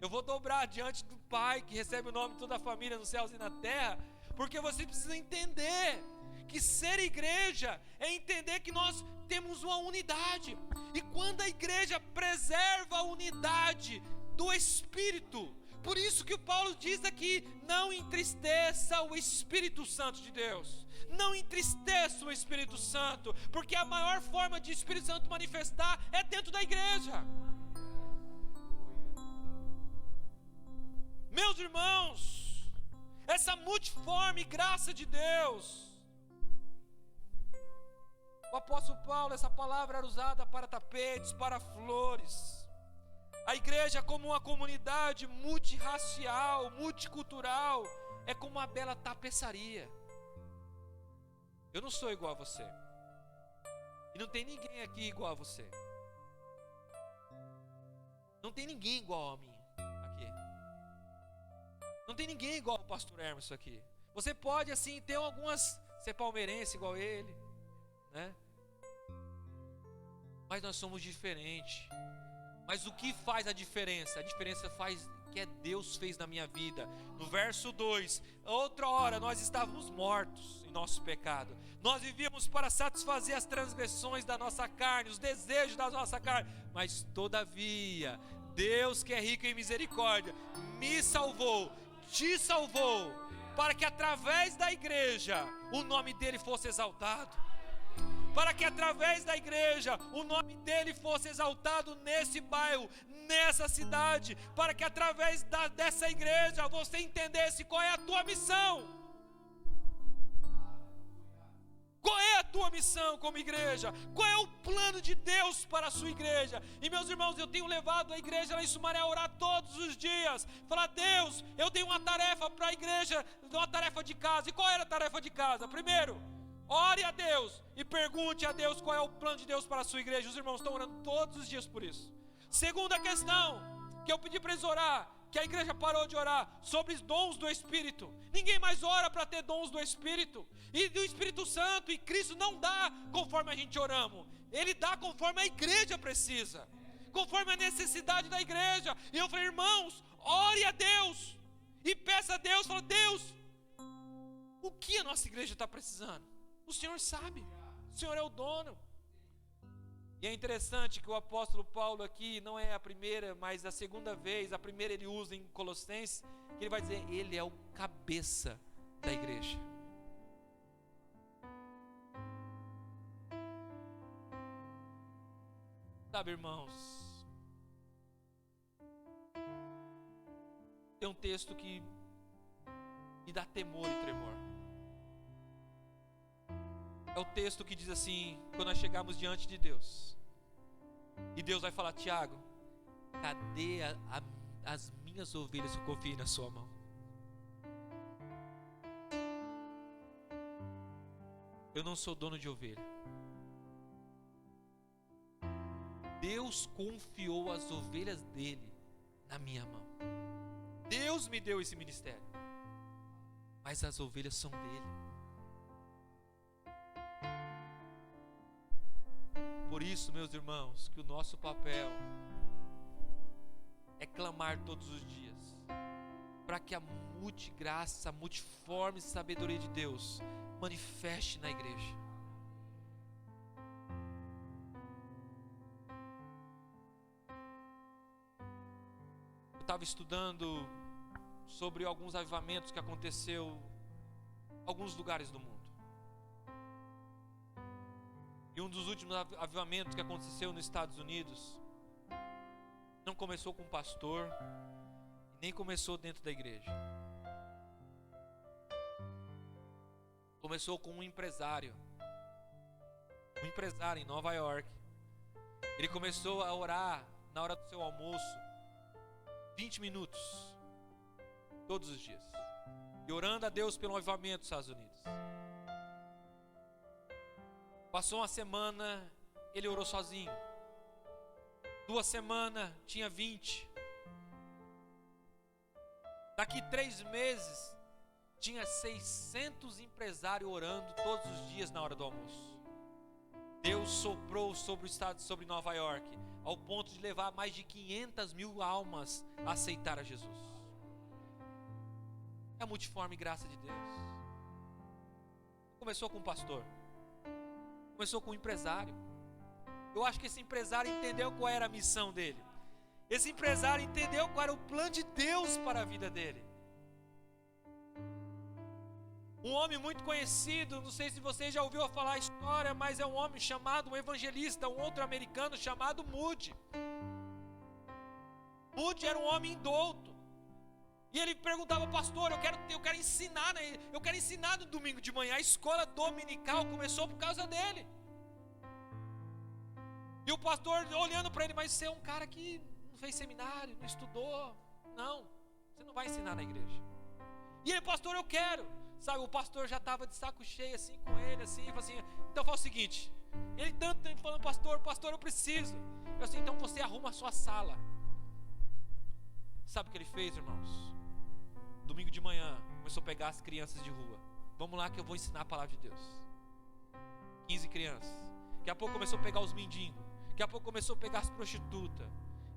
Eu vou dobrar diante do Pai, que recebe o nome de toda a família nos céus e na terra, porque você precisa entender que ser igreja é entender que nós temos uma unidade. E quando a igreja preserva a unidade do Espírito, por isso que o Paulo diz aqui: não entristeça o Espírito Santo de Deus. Não entristeça o Espírito Santo, porque a maior forma de Espírito Santo manifestar é dentro da igreja. Meus irmãos, essa multiforme graça de Deus. O apóstolo Paulo, essa palavra era usada para tapetes, para flores. A igreja, como uma comunidade multirracial, multicultural, é como uma bela tapeçaria. Eu não sou igual a você, e não tem ninguém aqui igual a você. Não tem ninguém igual a mim aqui. Não tem ninguém igual ao pastor Hermes aqui. Você pode assim ter algumas, ser palmeirense igual ele, né? Mas nós somos diferentes. Mas o que faz a diferença? A diferença faz que Deus fez na minha vida. No verso 2, outra hora nós estávamos mortos em nosso pecado. Nós vivíamos para satisfazer as transgressões da nossa carne, os desejos da nossa carne. Mas todavia, Deus, que é rico em misericórdia, me salvou, te salvou, para que através da igreja o nome dele fosse exaltado. Para que através da igreja o nome dele fosse exaltado nesse bairro, nessa cidade. Para que através dessa igreja você entendesse qual é a tua missão. Qual é a tua missão como igreja? Qual é o plano de Deus para a sua igreja? E meus irmãos, eu tenho levado a igreja lá em Sumaré a orar todos os dias. Falar: Deus, eu tenho uma tarefa para a igreja, uma tarefa de casa. E qual era a tarefa de casa? Primeiro, ore a Deus e pergunte a Deus qual é o plano de Deus para a sua igreja. Os irmãos estão orando todos os dias por isso. Segunda questão, que eu pedi para eles orar, que a igreja parou de orar, sobre os dons do Espírito. Ninguém mais ora para ter dons do Espírito. E do Espírito Santo, e Cristo não dá conforme a gente oramos. Ele dá conforme a igreja precisa, conforme a necessidade da igreja. E eu falei: irmãos, ore a Deus e peça a Deus, fala: Deus, o que a nossa igreja está precisando? O Senhor sabe, o Senhor é o dono. E é interessante que o apóstolo Paulo aqui, não é a primeira, mas a segunda vez, a primeira ele usa em Colossenses, que ele vai dizer: ele é o cabeça da igreja. Sabe, irmãos, tem um texto que me dá temor e tremor. É o texto que diz assim, quando nós chegarmos diante de Deus, e Deus vai falar: Tiago, cadê as minhas ovelhas que eu confiei na sua mão? Eu não sou dono de ovelha. Deus confiou as ovelhas dele na minha mão. Deus me deu esse ministério, mas as ovelhas são dele. Por isso, meus irmãos, que o nosso papel é clamar todos os dias para que a multigraça, a multiforme sabedoria de Deus manifeste na igreja. Eu estava estudando sobre alguns avivamentos que aconteceu em alguns lugares do mundo. E um dos últimos avivamentos que aconteceu nos Estados Unidos não começou com um pastor, nem começou dentro da igreja. Começou com um empresário em Nova York. Ele começou a orar na hora do seu almoço 20 minutos todos os dias, e orando a Deus pelo avivamento dos Estados Unidos. Passou uma semana, ele orou sozinho. 2 semanas tinha 20. Daqui 3 meses tinha 600 empresários orando todos os dias na hora do almoço. Deus soprou sobre o estado, sobre Nova York, ao ponto de levar mais de 500.000 almas a aceitar a Jesus. É a multiforme graça de Deus. Começou com um pastor, começou com um empresário. Eu acho que esse empresário entendeu qual era a missão dele. Esse empresário entendeu qual era o plano de Deus para a vida dele. Um homem muito conhecido, não sei se você já ouviu falar a história, mas é um homem chamado, um evangelista, um outro americano chamado Moody. Moody era um homem indouto. E ele perguntava: pastor, eu quero ensinar no domingo de manhã. A escola dominical começou por causa dele. E o pastor olhando para ele: mas você é um cara que não fez seminário, não estudou. Não, você não vai ensinar na igreja. E ele: pastor, eu quero. Sabe, o pastor já estava de saco cheio assim com ele, assim, e falou assim: então faz o seguinte. Ele tanto tempo falando: pastor, eu preciso. Eu assim: então você arruma a sua sala. Sabe o que ele fez, irmãos? Domingo de manhã, começou a pegar as crianças de rua. Vamos lá que eu vou ensinar a palavra de Deus. 15 crianças. Daqui a pouco começou a pegar os mendigos. Daqui a pouco começou a pegar as prostitutas.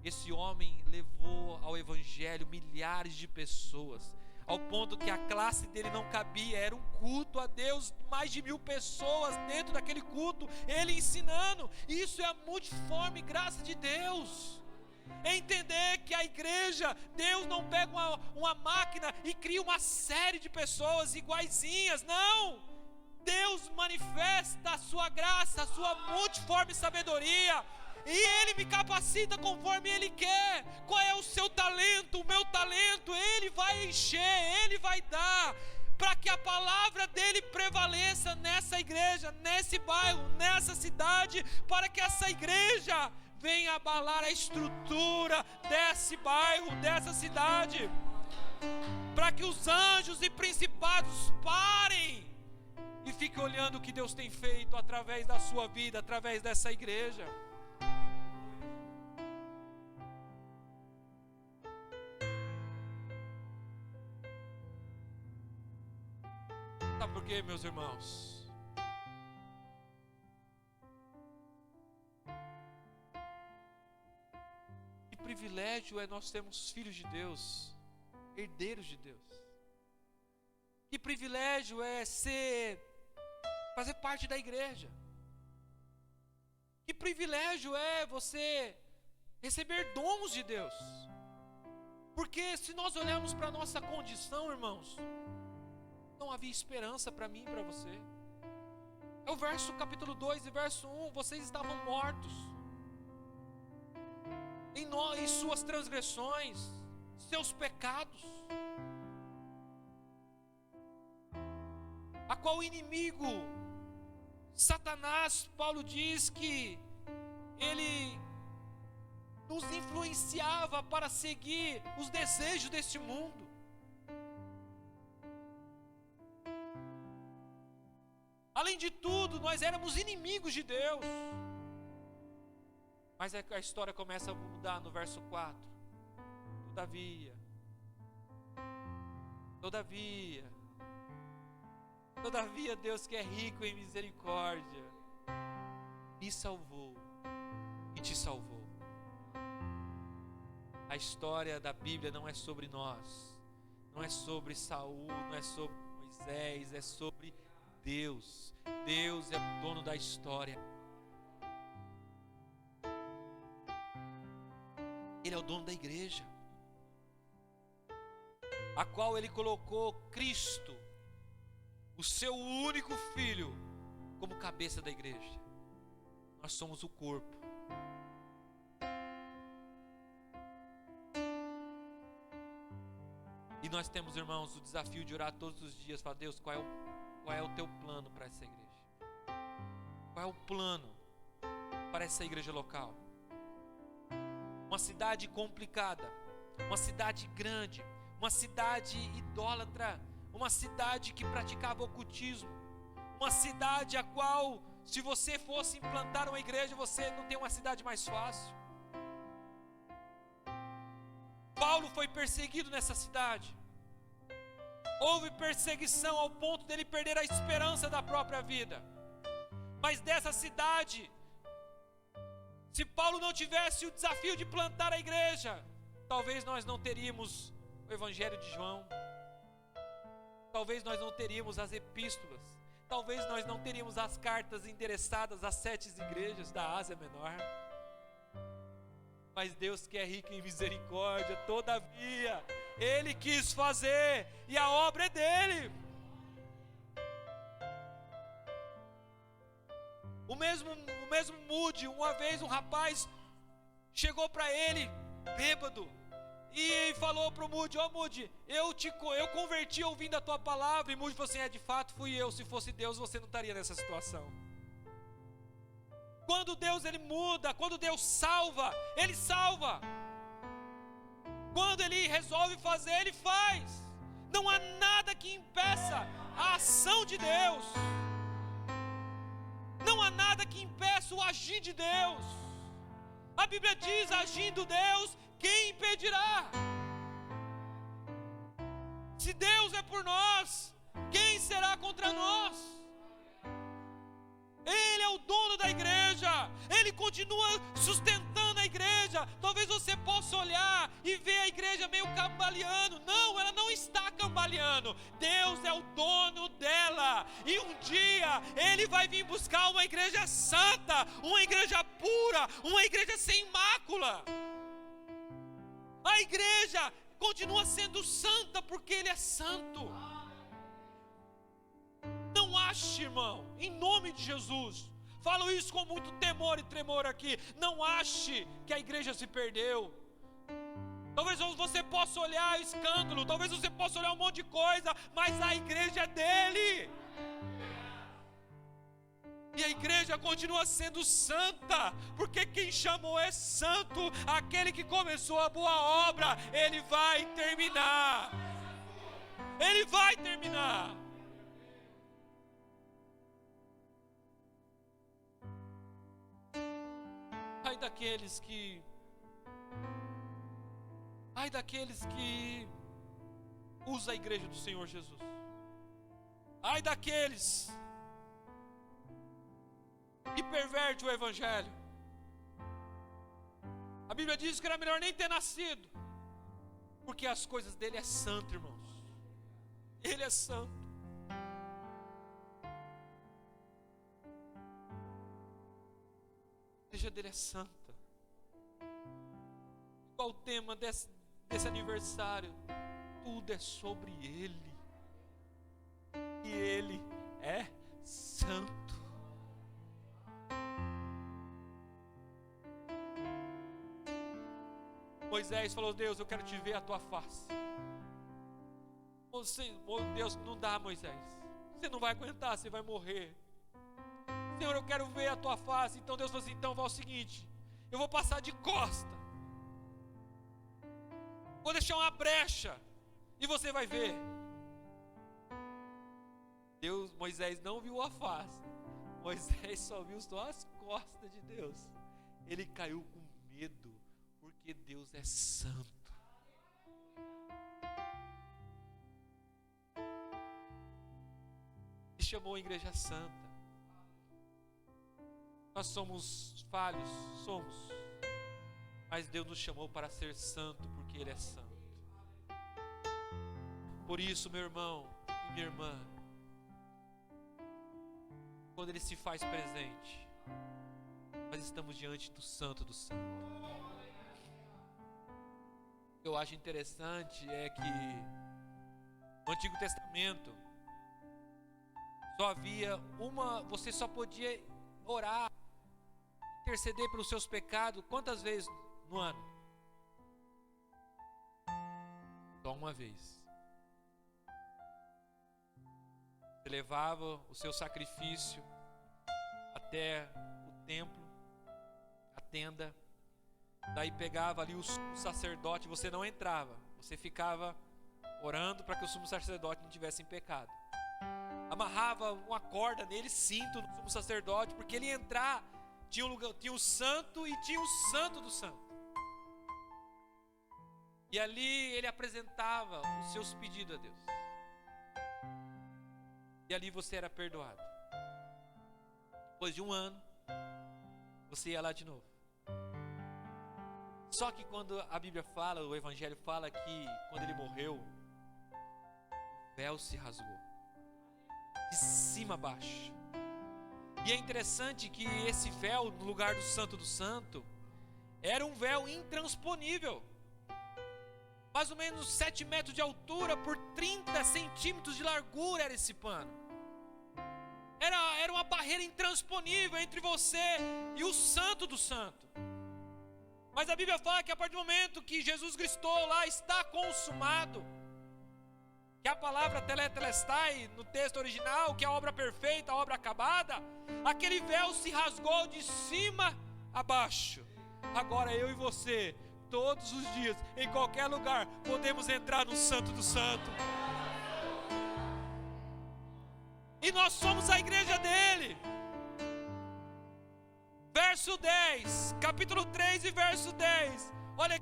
Esse homem levou ao evangelho milhares de pessoas, ao ponto que a classe dele não cabia. Era um culto a Deus, mais de 1000 pessoas dentro daquele culto, ele ensinando. Isso é a multiforme graça de Deus. É entender que a igreja, Deus não pega uma máquina e cria uma série de pessoas iguaizinhas, não. Deus manifesta a sua graça, a sua multiforme sabedoria, e Ele me capacita conforme Ele quer. Qual é o seu talento? O meu talento, Ele vai encher, Ele vai dar, para que a palavra dEle prevaleça nessa igreja, nesse bairro, nessa cidade, para que essa igreja venha abalar a estrutura desse bairro, dessa cidade, para que os anjos e principados parem e fiquem olhando o que Deus tem feito através da sua vida, através dessa igreja. Sabe por quê, meus irmãos? Que privilégio é nós termos filhos de Deus, herdeiros de Deus. Que privilégio é fazer parte da igreja. Que privilégio é você receber dons de Deus. Porque se nós olharmos para a nossa condição, irmãos, não havia esperança para mim e para você. É o verso capítulo 2 e verso 1: vocês estavam mortos em suas transgressões, seus pecados. qual o inimigo, Satanás, Paulo diz que ele nos influenciava para seguir os desejos deste mundo. Além de tudo, nós éramos inimigos de Deus. Mas a história começa a mudar no verso 4. Todavia, Deus, que é rico em misericórdia, me salvou e te salvou. A história da Bíblia não é sobre nós, não é sobre Saul, não é sobre Moisés, é sobre Deus. Deus é o dono da história. Ele é o dono da igreja, a qual Ele colocou Cristo, o seu único Filho, como cabeça da igreja. Nós somos o corpo. E nós temos, irmãos, o desafio de orar todos os dias. Falar: Deus, qual é o teu plano para essa igreja? Qual é o plano para essa igreja local? Uma cidade complicada, uma cidade grande, uma cidade idólatra, uma cidade que praticava ocultismo, uma cidade a qual, se você fosse implantar uma igreja, você não tem uma cidade mais fácil. Paulo foi perseguido nessa cidade. Houve perseguição ao ponto dele perder a esperança da própria vida. Mas dessa cidade, se Paulo não tivesse o desafio de plantar a igreja, talvez nós não teríamos o Evangelho de João, talvez nós não teríamos as epístolas, talvez nós não teríamos as cartas endereçadas às 7 igrejas da Ásia Menor. Mas Deus, que é rico em misericórdia, todavia, Ele quis fazer, e a obra é dele. O mesmo Moody, uma vez um rapaz chegou para ele, bêbado, e falou para o Moody: ó Moody, eu converti ouvindo a tua palavra. E Moody falou assim: de fato fui eu, se fosse Deus você não estaria nessa situação. Quando Deus Ele muda, quando Deus salva, Ele salva. Quando Ele resolve fazer, Ele faz. Não há nada que impeça a ação de Deus. Não há nada que impeça o agir de Deus. A Bíblia diz: agindo Deus, quem impedirá? Se Deus é por nós, quem será contra nós? Ele é o dono da igreja, Ele continua sustentando a igreja. Talvez você possa olhar e ver a igreja meio cambaleando. Não, ela não está cambaleando. Deus é o dono dela, e um dia Ele vai vir buscar uma igreja santa, uma igreja pura, uma igreja sem mácula. A igreja continua sendo santa porque Ele é santo. Não ache, irmão, em nome de Jesus, falo isso com muito temor e tremor aqui, não ache que a igreja se perdeu. Talvez você possa olhar escândalo, talvez você possa olhar um monte de coisa, mas a igreja é dele. E a igreja continua sendo santa, porque quem chamou é santo. Aquele que começou a boa obra, Ele vai terminar. Ele vai terminar. Ai daqueles que usam a igreja do Senhor Jesus. Ai daqueles que perverte o Evangelho. A Bíblia diz que era melhor nem ter nascido, porque as coisas dele é santo, irmãos. Ele é santo. A igreja dele é santa. Qual o tema desse aniversário? Tudo é sobre ele. E ele é santo. Moisés falou: Deus, eu quero te ver a tua face. Deus, não dá, Moisés. Você não vai aguentar, você vai morrer. Senhor, eu quero ver a tua face. Então Deus falou assim, então vai o seguinte, eu vou passar de costa, vou deixar uma brecha, e você vai ver. Moisés não viu a face, Moisés só viu só as costas de Deus. Ele caiu com medo, porque Deus é santo. Ele chamou a igreja santa. Nós somos falhos, mas Deus nos chamou para ser santo, porque Ele é santo. Por isso, meu irmão e minha irmã, quando Ele se faz presente, nós estamos diante do Santo do Santo. O que eu acho interessante é que no Antigo Testamento só havia você só podia orar, interceder pelos seus pecados, quantas vezes no ano? Só uma vez. Você levava o seu sacrifício até o templo, a tenda, daí pegava ali o sacerdote, você não entrava, você ficava orando para que o sumo sacerdote não tivesse em pecado. Amarrava uma corda nele, cinto no sumo sacerdote, porque ele ia entrar, tinha um lugar, tinha o santo e tinha o santo do santo. E ali ele apresentava os seus pedidos a Deus. E ali você era perdoado. Depois de um ano, você ia lá de novo. Só que quando a Bíblia fala, o Evangelho fala que quando ele morreu, o véu se rasgou, de cima a baixo. E é interessante que esse véu, no lugar do Santo do Santo, era um véu intransponível. Mais ou menos 7 metros de altura por 30 centímetros de largura era esse pano. Era uma barreira intransponível entre você e o Santo do Santo. Mas a Bíblia fala que a partir do momento que Jesus gritou lá, está consumado, que a palavra tetelestai no texto original, que é a obra perfeita, a obra acabada, aquele véu se rasgou de cima a baixo. Agora eu e você, todos os dias, em qualquer lugar, podemos entrar no Santo do Santo. E nós somos a igreja dele. Verso 10, capítulo 3 e verso 10. Olha,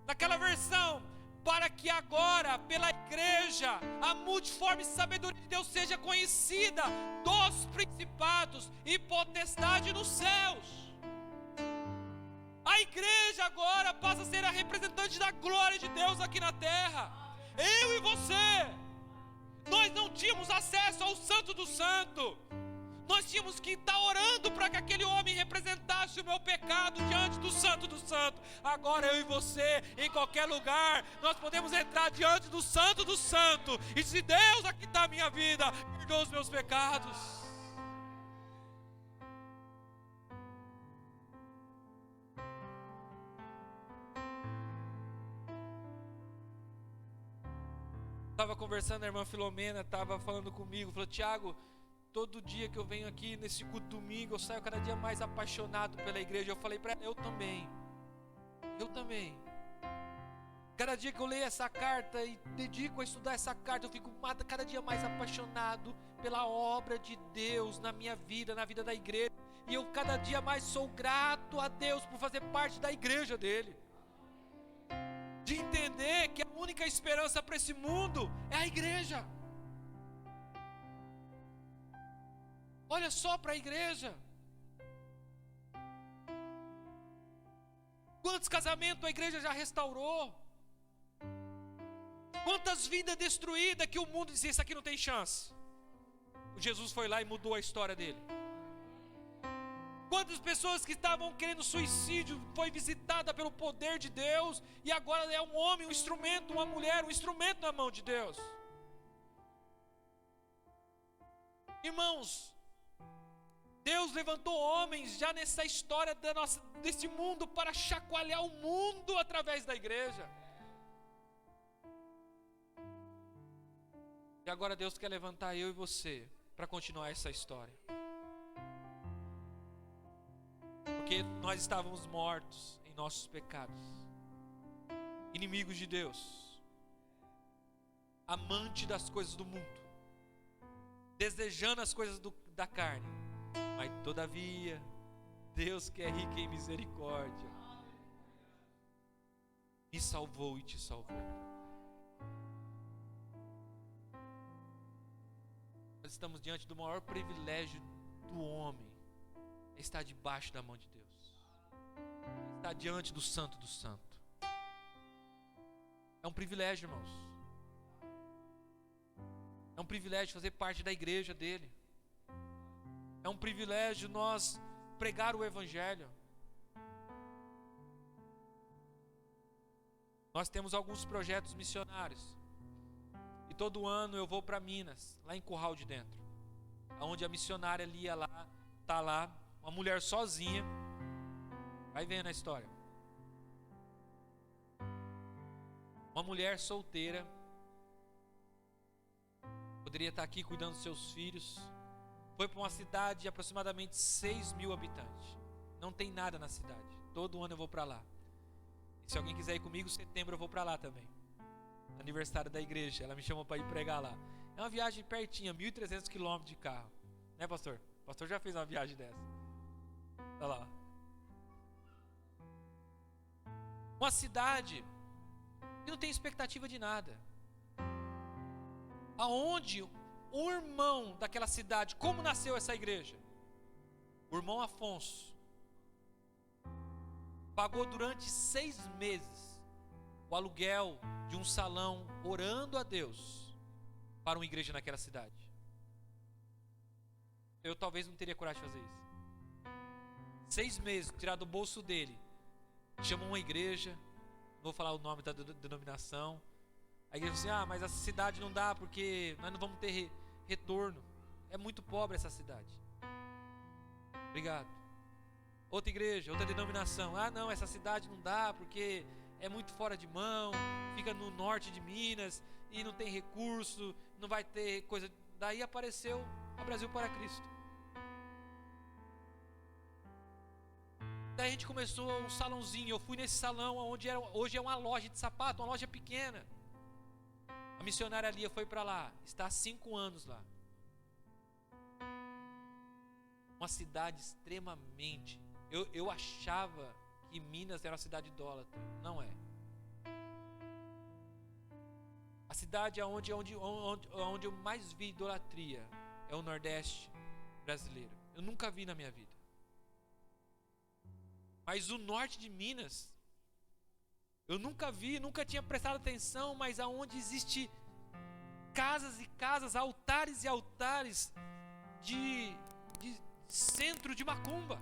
naquela versão: para que agora, pela igreja, a multiforme sabedoria de Deus seja conhecida dos principados e potestade nos céus. A igreja agora passa a ser a representante da glória de Deus aqui na terra. Eu e você, nós não tínhamos acesso ao Santo do Santo. Nós tínhamos que estar orando para que aquele homem representasse o meu pecado diante do Santo do Santo. Agora eu e você, em qualquer lugar, nós podemos entrar diante do Santo do Santo e dizer: Deus, aqui está a minha vida, perdoa os meus pecados. Estava conversando, a irmã Filomena estava falando comigo, falou: Tiago, todo dia que eu venho aqui nesse culto domingo, eu saio cada dia mais apaixonado pela igreja. Eu falei para ela: eu também. Cada dia que eu leio essa carta e dedico a estudar essa carta, eu fico cada dia mais apaixonado pela obra de Deus na minha vida, na vida da igreja. E eu cada dia mais sou grato a Deus por fazer parte da igreja dele. De entender que a única esperança para esse mundo é a igreja. Olha só para a igreja. Quantos casamentos a igreja já restaurou? Quantas vidas destruídas que o mundo dizia: isso aqui não tem chance. Jesus foi lá e mudou a história dele. Quantas pessoas que estavam querendo suicídio foi visitada pelo poder de Deus, e agora é um homem, um instrumento, uma mulher, um instrumento na mão de Deus. Irmãos, Deus levantou homens já nessa história desse mundo para chacoalhar o mundo através da igreja. E agora Deus quer levantar eu e você para continuar essa história. Porque nós estávamos mortos em nossos pecados, inimigos de Deus, amante das coisas do mundo, desejando as coisas da carne. Mas todavia, Deus que é rico em misericórdia, me salvou e te salvou. Nós estamos diante do maior privilégio do homem, é estar debaixo da mão de Deus, é estar diante do Santo do Santo. É um privilégio, irmãos. É um privilégio fazer parte da igreja dele. É um privilégio nós pregar o Evangelho. Nós temos alguns projetos missionários. E todo ano eu vou para Minas, lá em Curral de Dentro, onde a missionária Lia lá, tá lá, uma mulher sozinha. Vai vendo a história. Uma mulher solteira, poderia estar aqui cuidando dos seus filhos. Foi para uma cidade de aproximadamente 6.000 habitantes. Não tem nada na cidade. Todo ano eu vou para lá. E se alguém quiser ir comigo, em setembro eu vou para lá também. Aniversário da igreja. Ela me chamou para ir pregar lá. É uma viagem pertinha, 1.300 quilômetros de carro. Né, pastor? O pastor já fez uma viagem dessa. Olha lá. Uma cidade que não tem expectativa de nada. Aonde o irmão daquela cidade, como nasceu essa igreja? O irmão Afonso pagou durante 6 meses o aluguel de um salão, orando a Deus para uma igreja naquela cidade. Eu talvez não teria coragem de fazer isso. 6 meses, tirar do bolso dele, chamou uma igreja, não vou falar o nome da denominação. A igreja disse: mas a cidade não dá porque nós não vamos ter retorno. É muito pobre essa cidade. Obrigado. Outra igreja, outra denominação: não, essa cidade não dá porque é muito fora de mão, fica no norte de Minas e não tem recurso, não vai ter coisa. Daí apareceu a Brasil para Cristo. Daí a gente começou um salãozinho. Eu fui nesse salão onde hoje é uma loja de sapato, uma loja pequena. A missionária Lia foi para lá, está há 5 anos lá. Uma cidade extremamente... Eu achava que Minas era uma cidade idólatra. Não é. A cidade onde eu mais vi idolatria é o Nordeste brasileiro. Eu nunca vi na minha vida. Mas o norte de Minas, eu nunca vi, nunca tinha prestado atenção, mas aonde existe casas e casas, altares e altares de centro de macumba.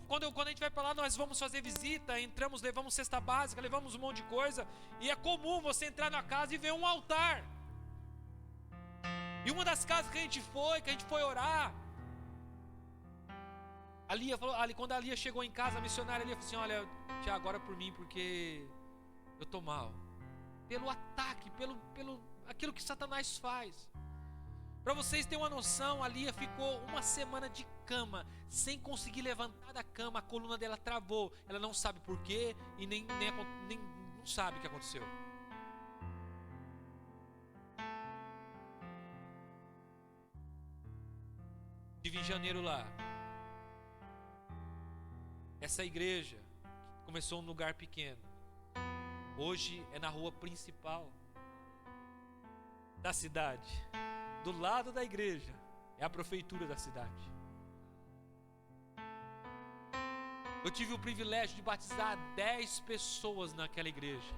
Quando a gente vai para lá, nós vamos fazer visita, entramos, levamos cesta básica, levamos um monte de coisa, e é comum você entrar na casa e ver um altar. E uma das casas que a gente foi orar, a Lia falou, quando a Lia chegou em casa, a missionária Lia falou assim: olha, Tiago, agora por mim, porque eu estou mal. Pelo ataque, pelo aquilo que Satanás faz. Para vocês terem uma noção, a Lia ficou 1 semana de cama, sem conseguir levantar da cama, a coluna dela travou. Ela não sabe por quê e nem não sabe o que aconteceu. Estive em janeiro lá. Essa igreja começou num lugar pequeno, hoje é na rua principal da cidade. Do lado da igreja é a prefeitura da cidade. Eu tive o privilégio de batizar 10 pessoas naquela igreja.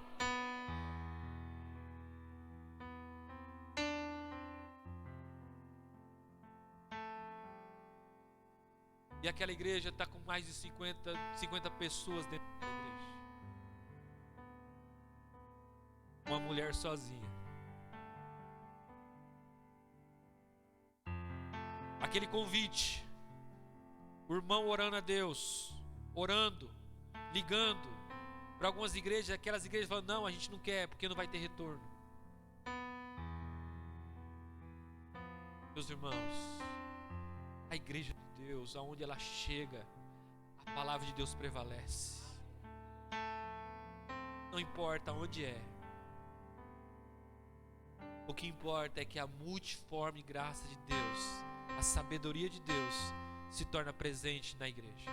E aquela igreja está com mais de 50 pessoas dentro da igreja. Uma mulher sozinha. Aquele convite, o irmão orando a Deus, orando, ligando, Para algumas igrejas, aquelas igrejas falam, não, a gente não quer, porque não vai ter retorno. Meus irmãos, a igreja de Deus, aonde ela chega, a palavra de Deus prevalece. Não importa onde é. O que importa é que a multiforme graça de Deus, a sabedoria de Deus, se torna presente na igreja.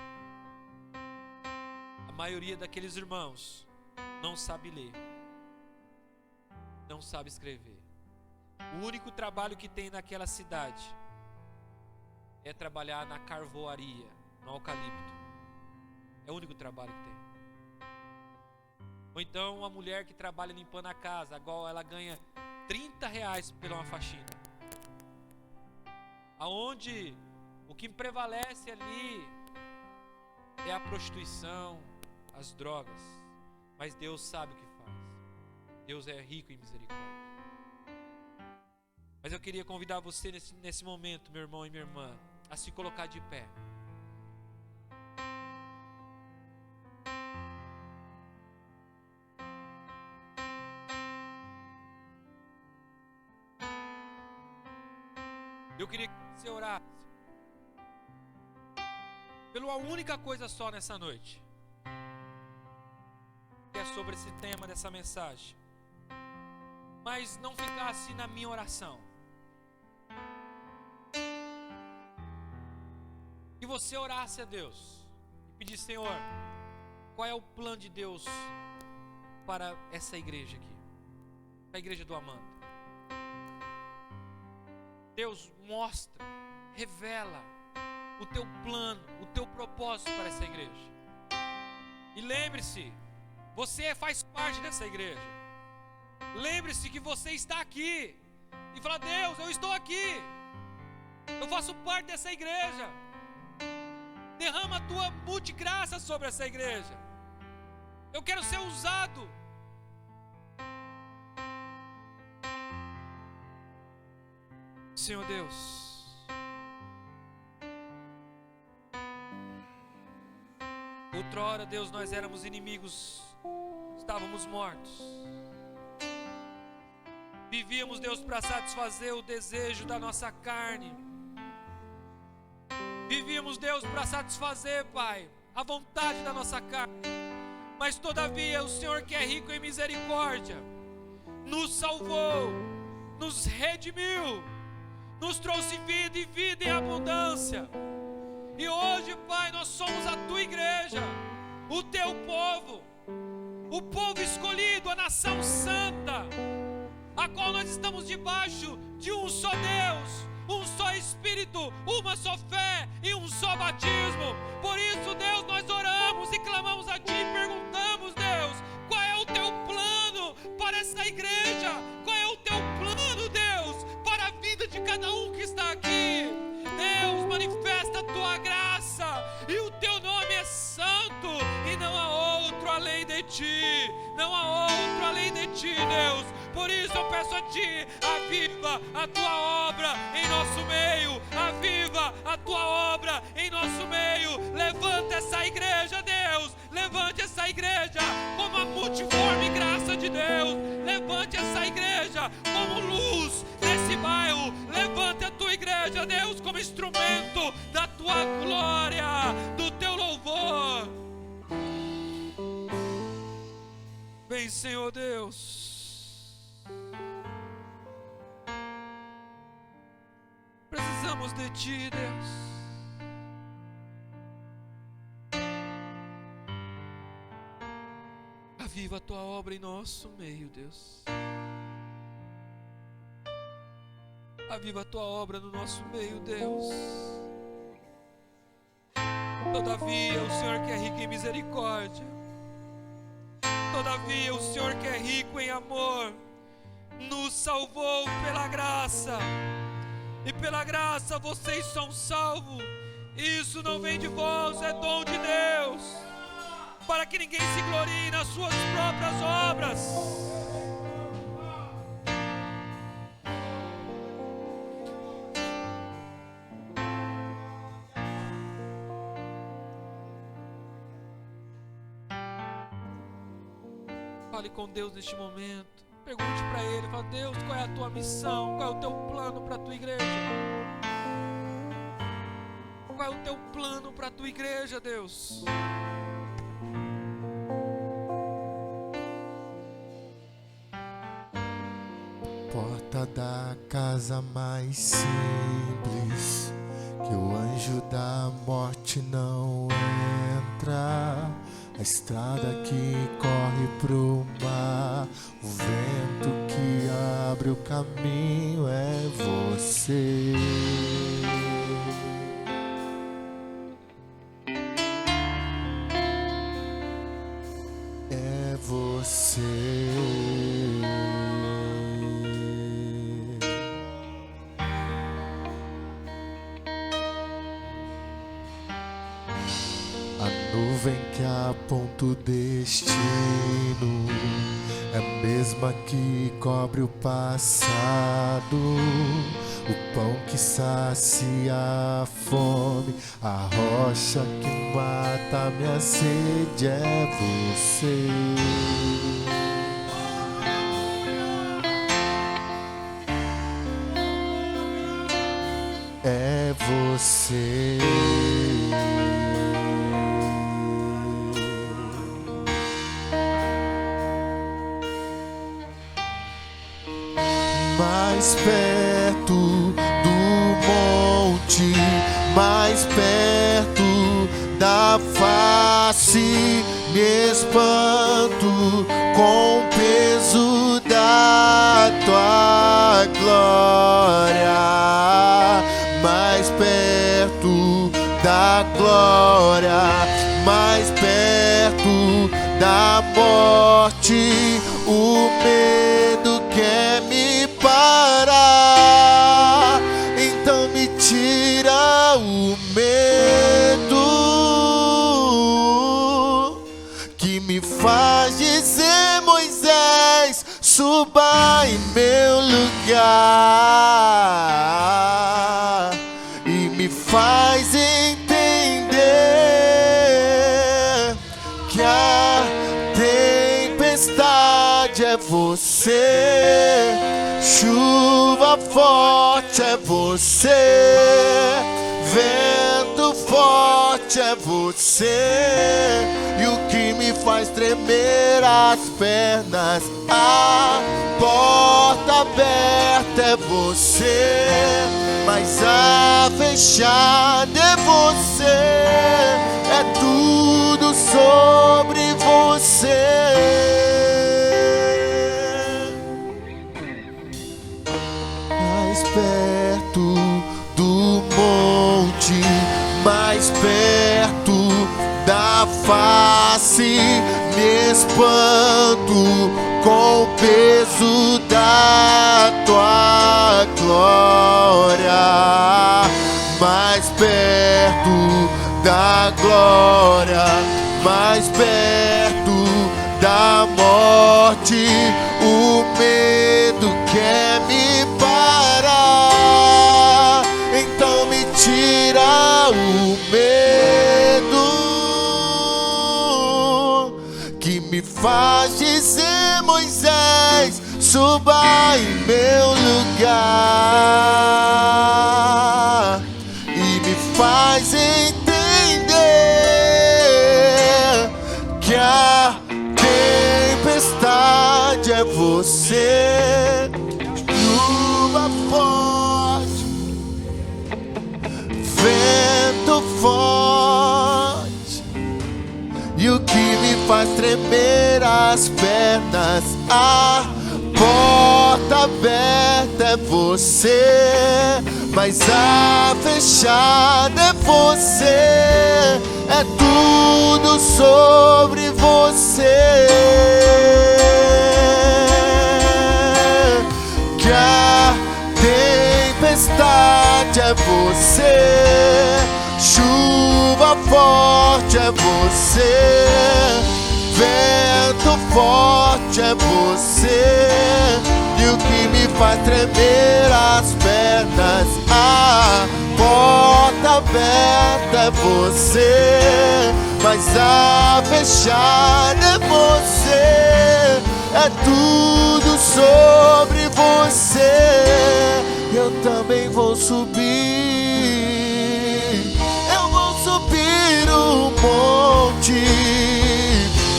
A maioria daqueles irmãos não sabe ler, não sabe escrever. O único trabalho que tem naquela cidade é trabalhar na carvoaria, no eucalipto. É o único trabalho que tem. Ou então uma mulher que trabalha limpando a casa, agora ela ganha R$30 pela uma faxina. Aonde o que prevalece ali é a prostituição, as drogas. Mas Deus sabe o que faz. Deus é rico em misericórdia. Mas eu queria convidar você nesse momento, meu irmão e minha irmã, a se colocar de pé. Eu queria que você orasse pela única coisa só nessa noite, que é sobre esse tema dessa mensagem. Mas não ficasse na minha oração. Que você orasse a Deus e pedisse, Senhor, qual é o plano de Deus para essa igreja aqui, a igreja do Amanda? Deus, mostra, revela o teu plano, o teu propósito para essa igreja. E lembre-se, você faz parte dessa igreja. Lembre-se que você está aqui e fala, Deus, eu estou aqui, eu faço parte dessa igreja. Derrama a tua multigraça sobre essa igreja. Eu quero ser usado. Senhor Deus, outrora, Deus, nós éramos inimigos, estávamos mortos. Vivíamos, Deus, para satisfazer o desejo da nossa carne. Vivíamos, Deus, para satisfazer, Pai, a vontade da nossa carne. Mas todavia o Senhor, que é rico em misericórdia, nos salvou, nos redimiu, nos trouxe vida e vida em abundância. E hoje, Pai, nós somos a tua igreja, o teu povo, o povo escolhido, a nação santa, a qual nós estamos debaixo de um só Deus, um só Espírito, uma só fé e um só batismo. Por isso, Deus, nós oramos e clamamos a Ti e perguntamos, Deus, qual é o Teu plano para essa igreja? Qual é o Teu plano, Deus, para a vida de cada um que está aqui? Deus, manifesta a Tua graça, e o Teu nome é santo, e não há outro além de Ti, não há outro além de Ti, Deus. Por isso eu peço a Ti, aviva a Tua obra em nosso meio, aviva a Tua obra em nosso meio. Levanta essa igreja, Deus, levante essa igreja como a multiforme graça de Deus, levante essa igreja como luz nesse bairro, levante a Tua igreja, Deus, como instrumento da Tua glória, do Teu louvor. Vem, Senhor Deus. Precisamos de Ti, Deus. Aviva a Tua obra em nosso meio, Deus. Aviva a Tua obra no nosso meio, Deus. Todavia, o Senhor que é rico em misericórdia, todavia, o Senhor que é rico em amor, nos salvou pela graça. E pela graça vocês são salvos. Isso não vem de vós, é dom de Deus, para que ninguém se glorie nas suas próprias obras. Fale com Deus neste momento. Pergunte para Ele, fala: Deus, qual é a tua missão? Qual é o teu plano para a tua igreja? Qual é o teu plano para a tua igreja, Deus? Porta da casa mais simples, que o anjo da morte não entra. A estrada que corre pro mar, o vento que abre o caminho é você. É você. A nuvem que aponta o destino é a mesma que cobre o passado. O pão que sacia a fome, a rocha que mata a minha sede é você. É você. Mais perto do monte, mais perto da face, me espanto com o peso da tua glória. Mais perto da glória, mais perto da morte, o medo quer me parar, então me tira o medo que me faz dizer: Moisés, suba em meu lugar, e me faz entender que a tempestade é você, chuva forte é você, vento forte é você, e o que me faz tremer as pernas, a porta aberta é você, mas a fechada é você, é tudo sobre você. Mais perto do monte, mais perto da face, me espanto com o peso da tua glória. Mais perto da glória, mais perto da morte, o medo quer me parar, então me tira o medo que me faz dizer: Moisés, suba em meu lugar, e me faz entender que a tempestade é você, chuva forte, vento forte, e o que me faz tremer as pernas, a porta aberta é você, mas a fechada é você, é tudo sobre você. Que a tempestade é você, chuva forte é você, vento forte é você, e o que me faz tremer as pernas, a porta aberta é você, mas a fechada é você, é tudo sobre você. Eu também vou subir, eu vou subir o monte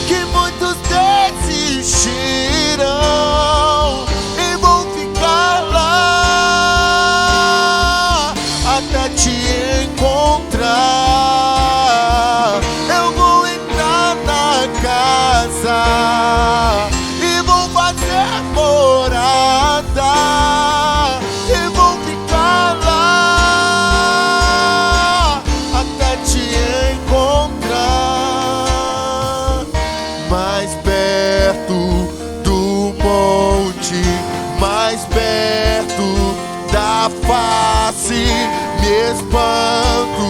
que muitos desistirão, e vou ficar lá até te encontrar. Eu vou entrar na casa e vou fazer morada, e vou ficar lá até te encontrar. Mais perto do monte, mais perto da face, me espanto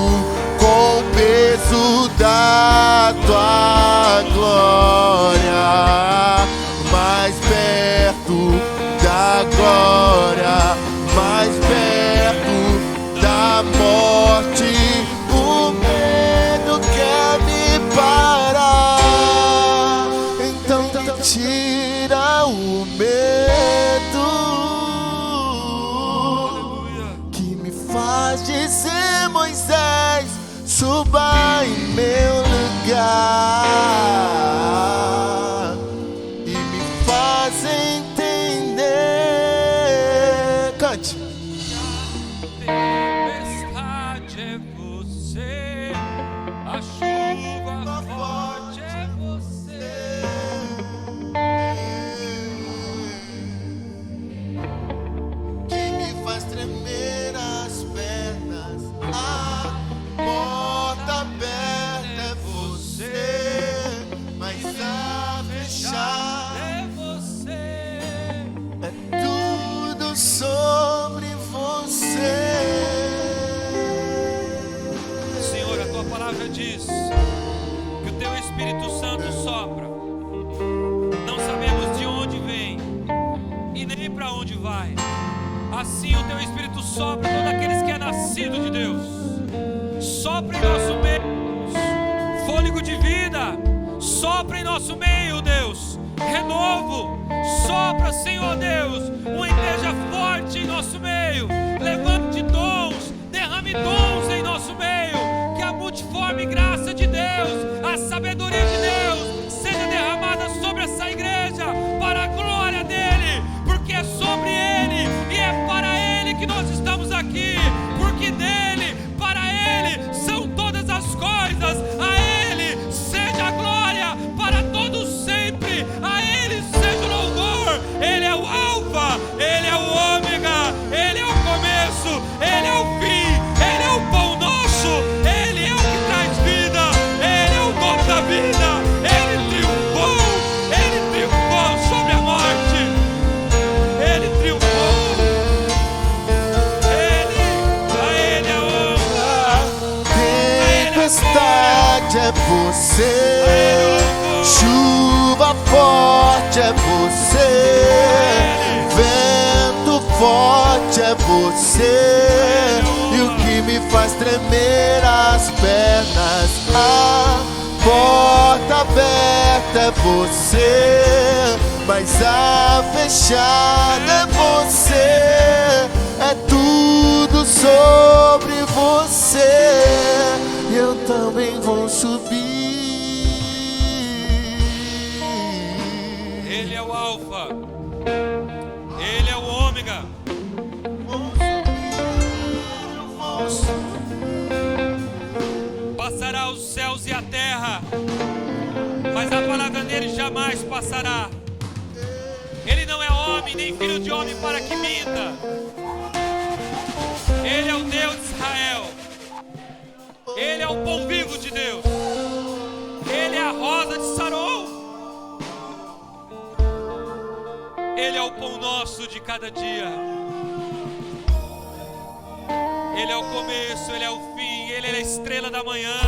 com o peso da tua glória. Mais perto da glória, mais perto da morte, o medo quer me parar. Então tira o medo que me faz dizer: Moisés, suba em meu lugar, e me faz entender. Cante. Tempestade é você, a chuva forte é você. Que me faz tremer as pernas, a porta aberta é você, mas a fechar É você. é tudo sobre você. Senhor, a tua palavra diz que o teu Espírito Santo sopra. Não sabemos de onde vem e nem para onde vai. Assim o teu Espírito sopra todos aqueles que é nascido de Deus. Sopra em nosso meio, fôlego de vida. Sopra em nosso meio, Deus, renovo. Sopra, Senhor Deus, uma igreja forte em nosso meio. Levante dons, derrame dons em nosso meio. Que a multiforme graça de Deus, a sabedoria de Deus seja derramada sobre essa igreja, para a glória dele, porque é sobre ele e é para ele que nós estamos aqui, porque dele, para ele são todas as coisas. A ele seja a glória para todos sempre, a ele seja o louvor. Ele é o alfa, ele é o ômega, ele é o começo, ele é o fim, ele é o pão nosso, ele é o que traz vida, ele é o dono da vida. Ele triunfou sobre a morte, ele triunfou. A ele a honra, Tempestade é você, chuva forte é você, vento forte é você, e o que me faz tremer as pernas, a porta aberta é você, mas a fechada é você. É tudo sobre você, e eu também vou subir. ele é o alfa, ele é o ômega. Passará os céus e a terra, mas a palavra dele jamais passará. Ele não é homem, nem filho de homem para que minta. Ele é o Deus de Israel. Ele é o pão vivo de Deus. Ele é a rosa de Saron. Ele é o pão nosso de cada dia. Ele é o começo, ele é o fim, ele é a estrela da manhã.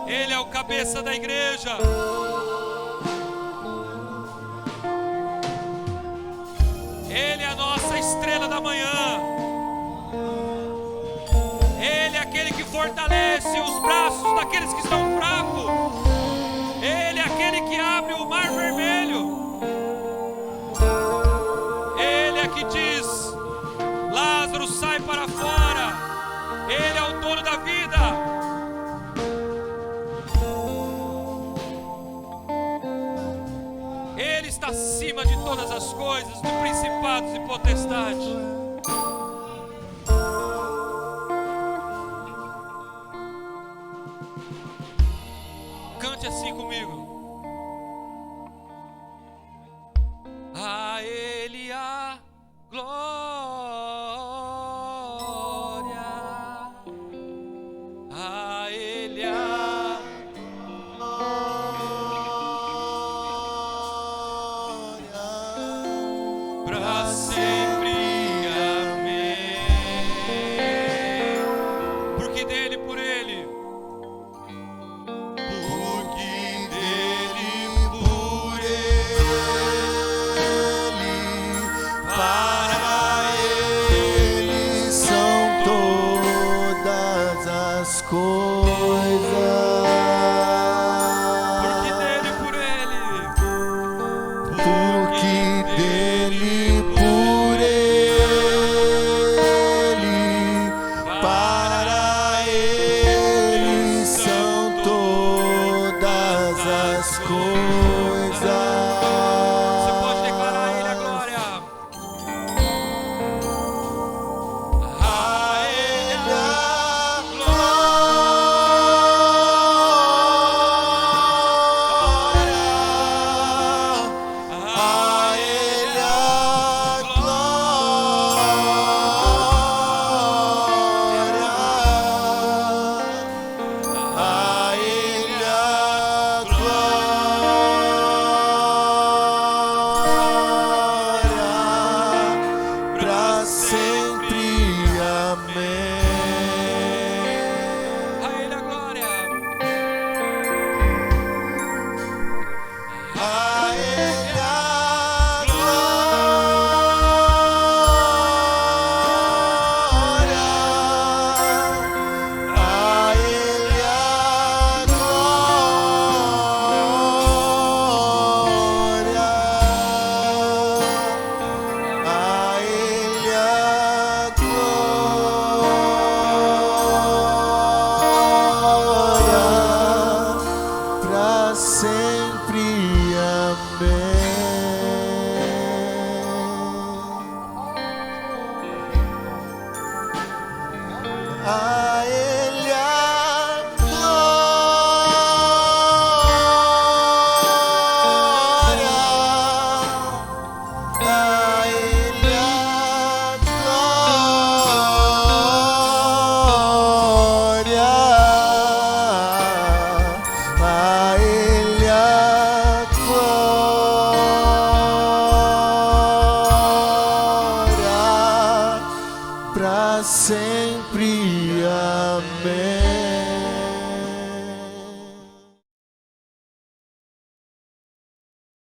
Ele é o cabeça da igreja. Ele é a nossa estrela da manhã. Ele é aquele que fortalece está acima de todas as coisas, de principados e potestades. Cante assim comigo. A Ele a glória, a Ele a glória, pra sempre, amém. Porque dele, por Ele, sempre, amém.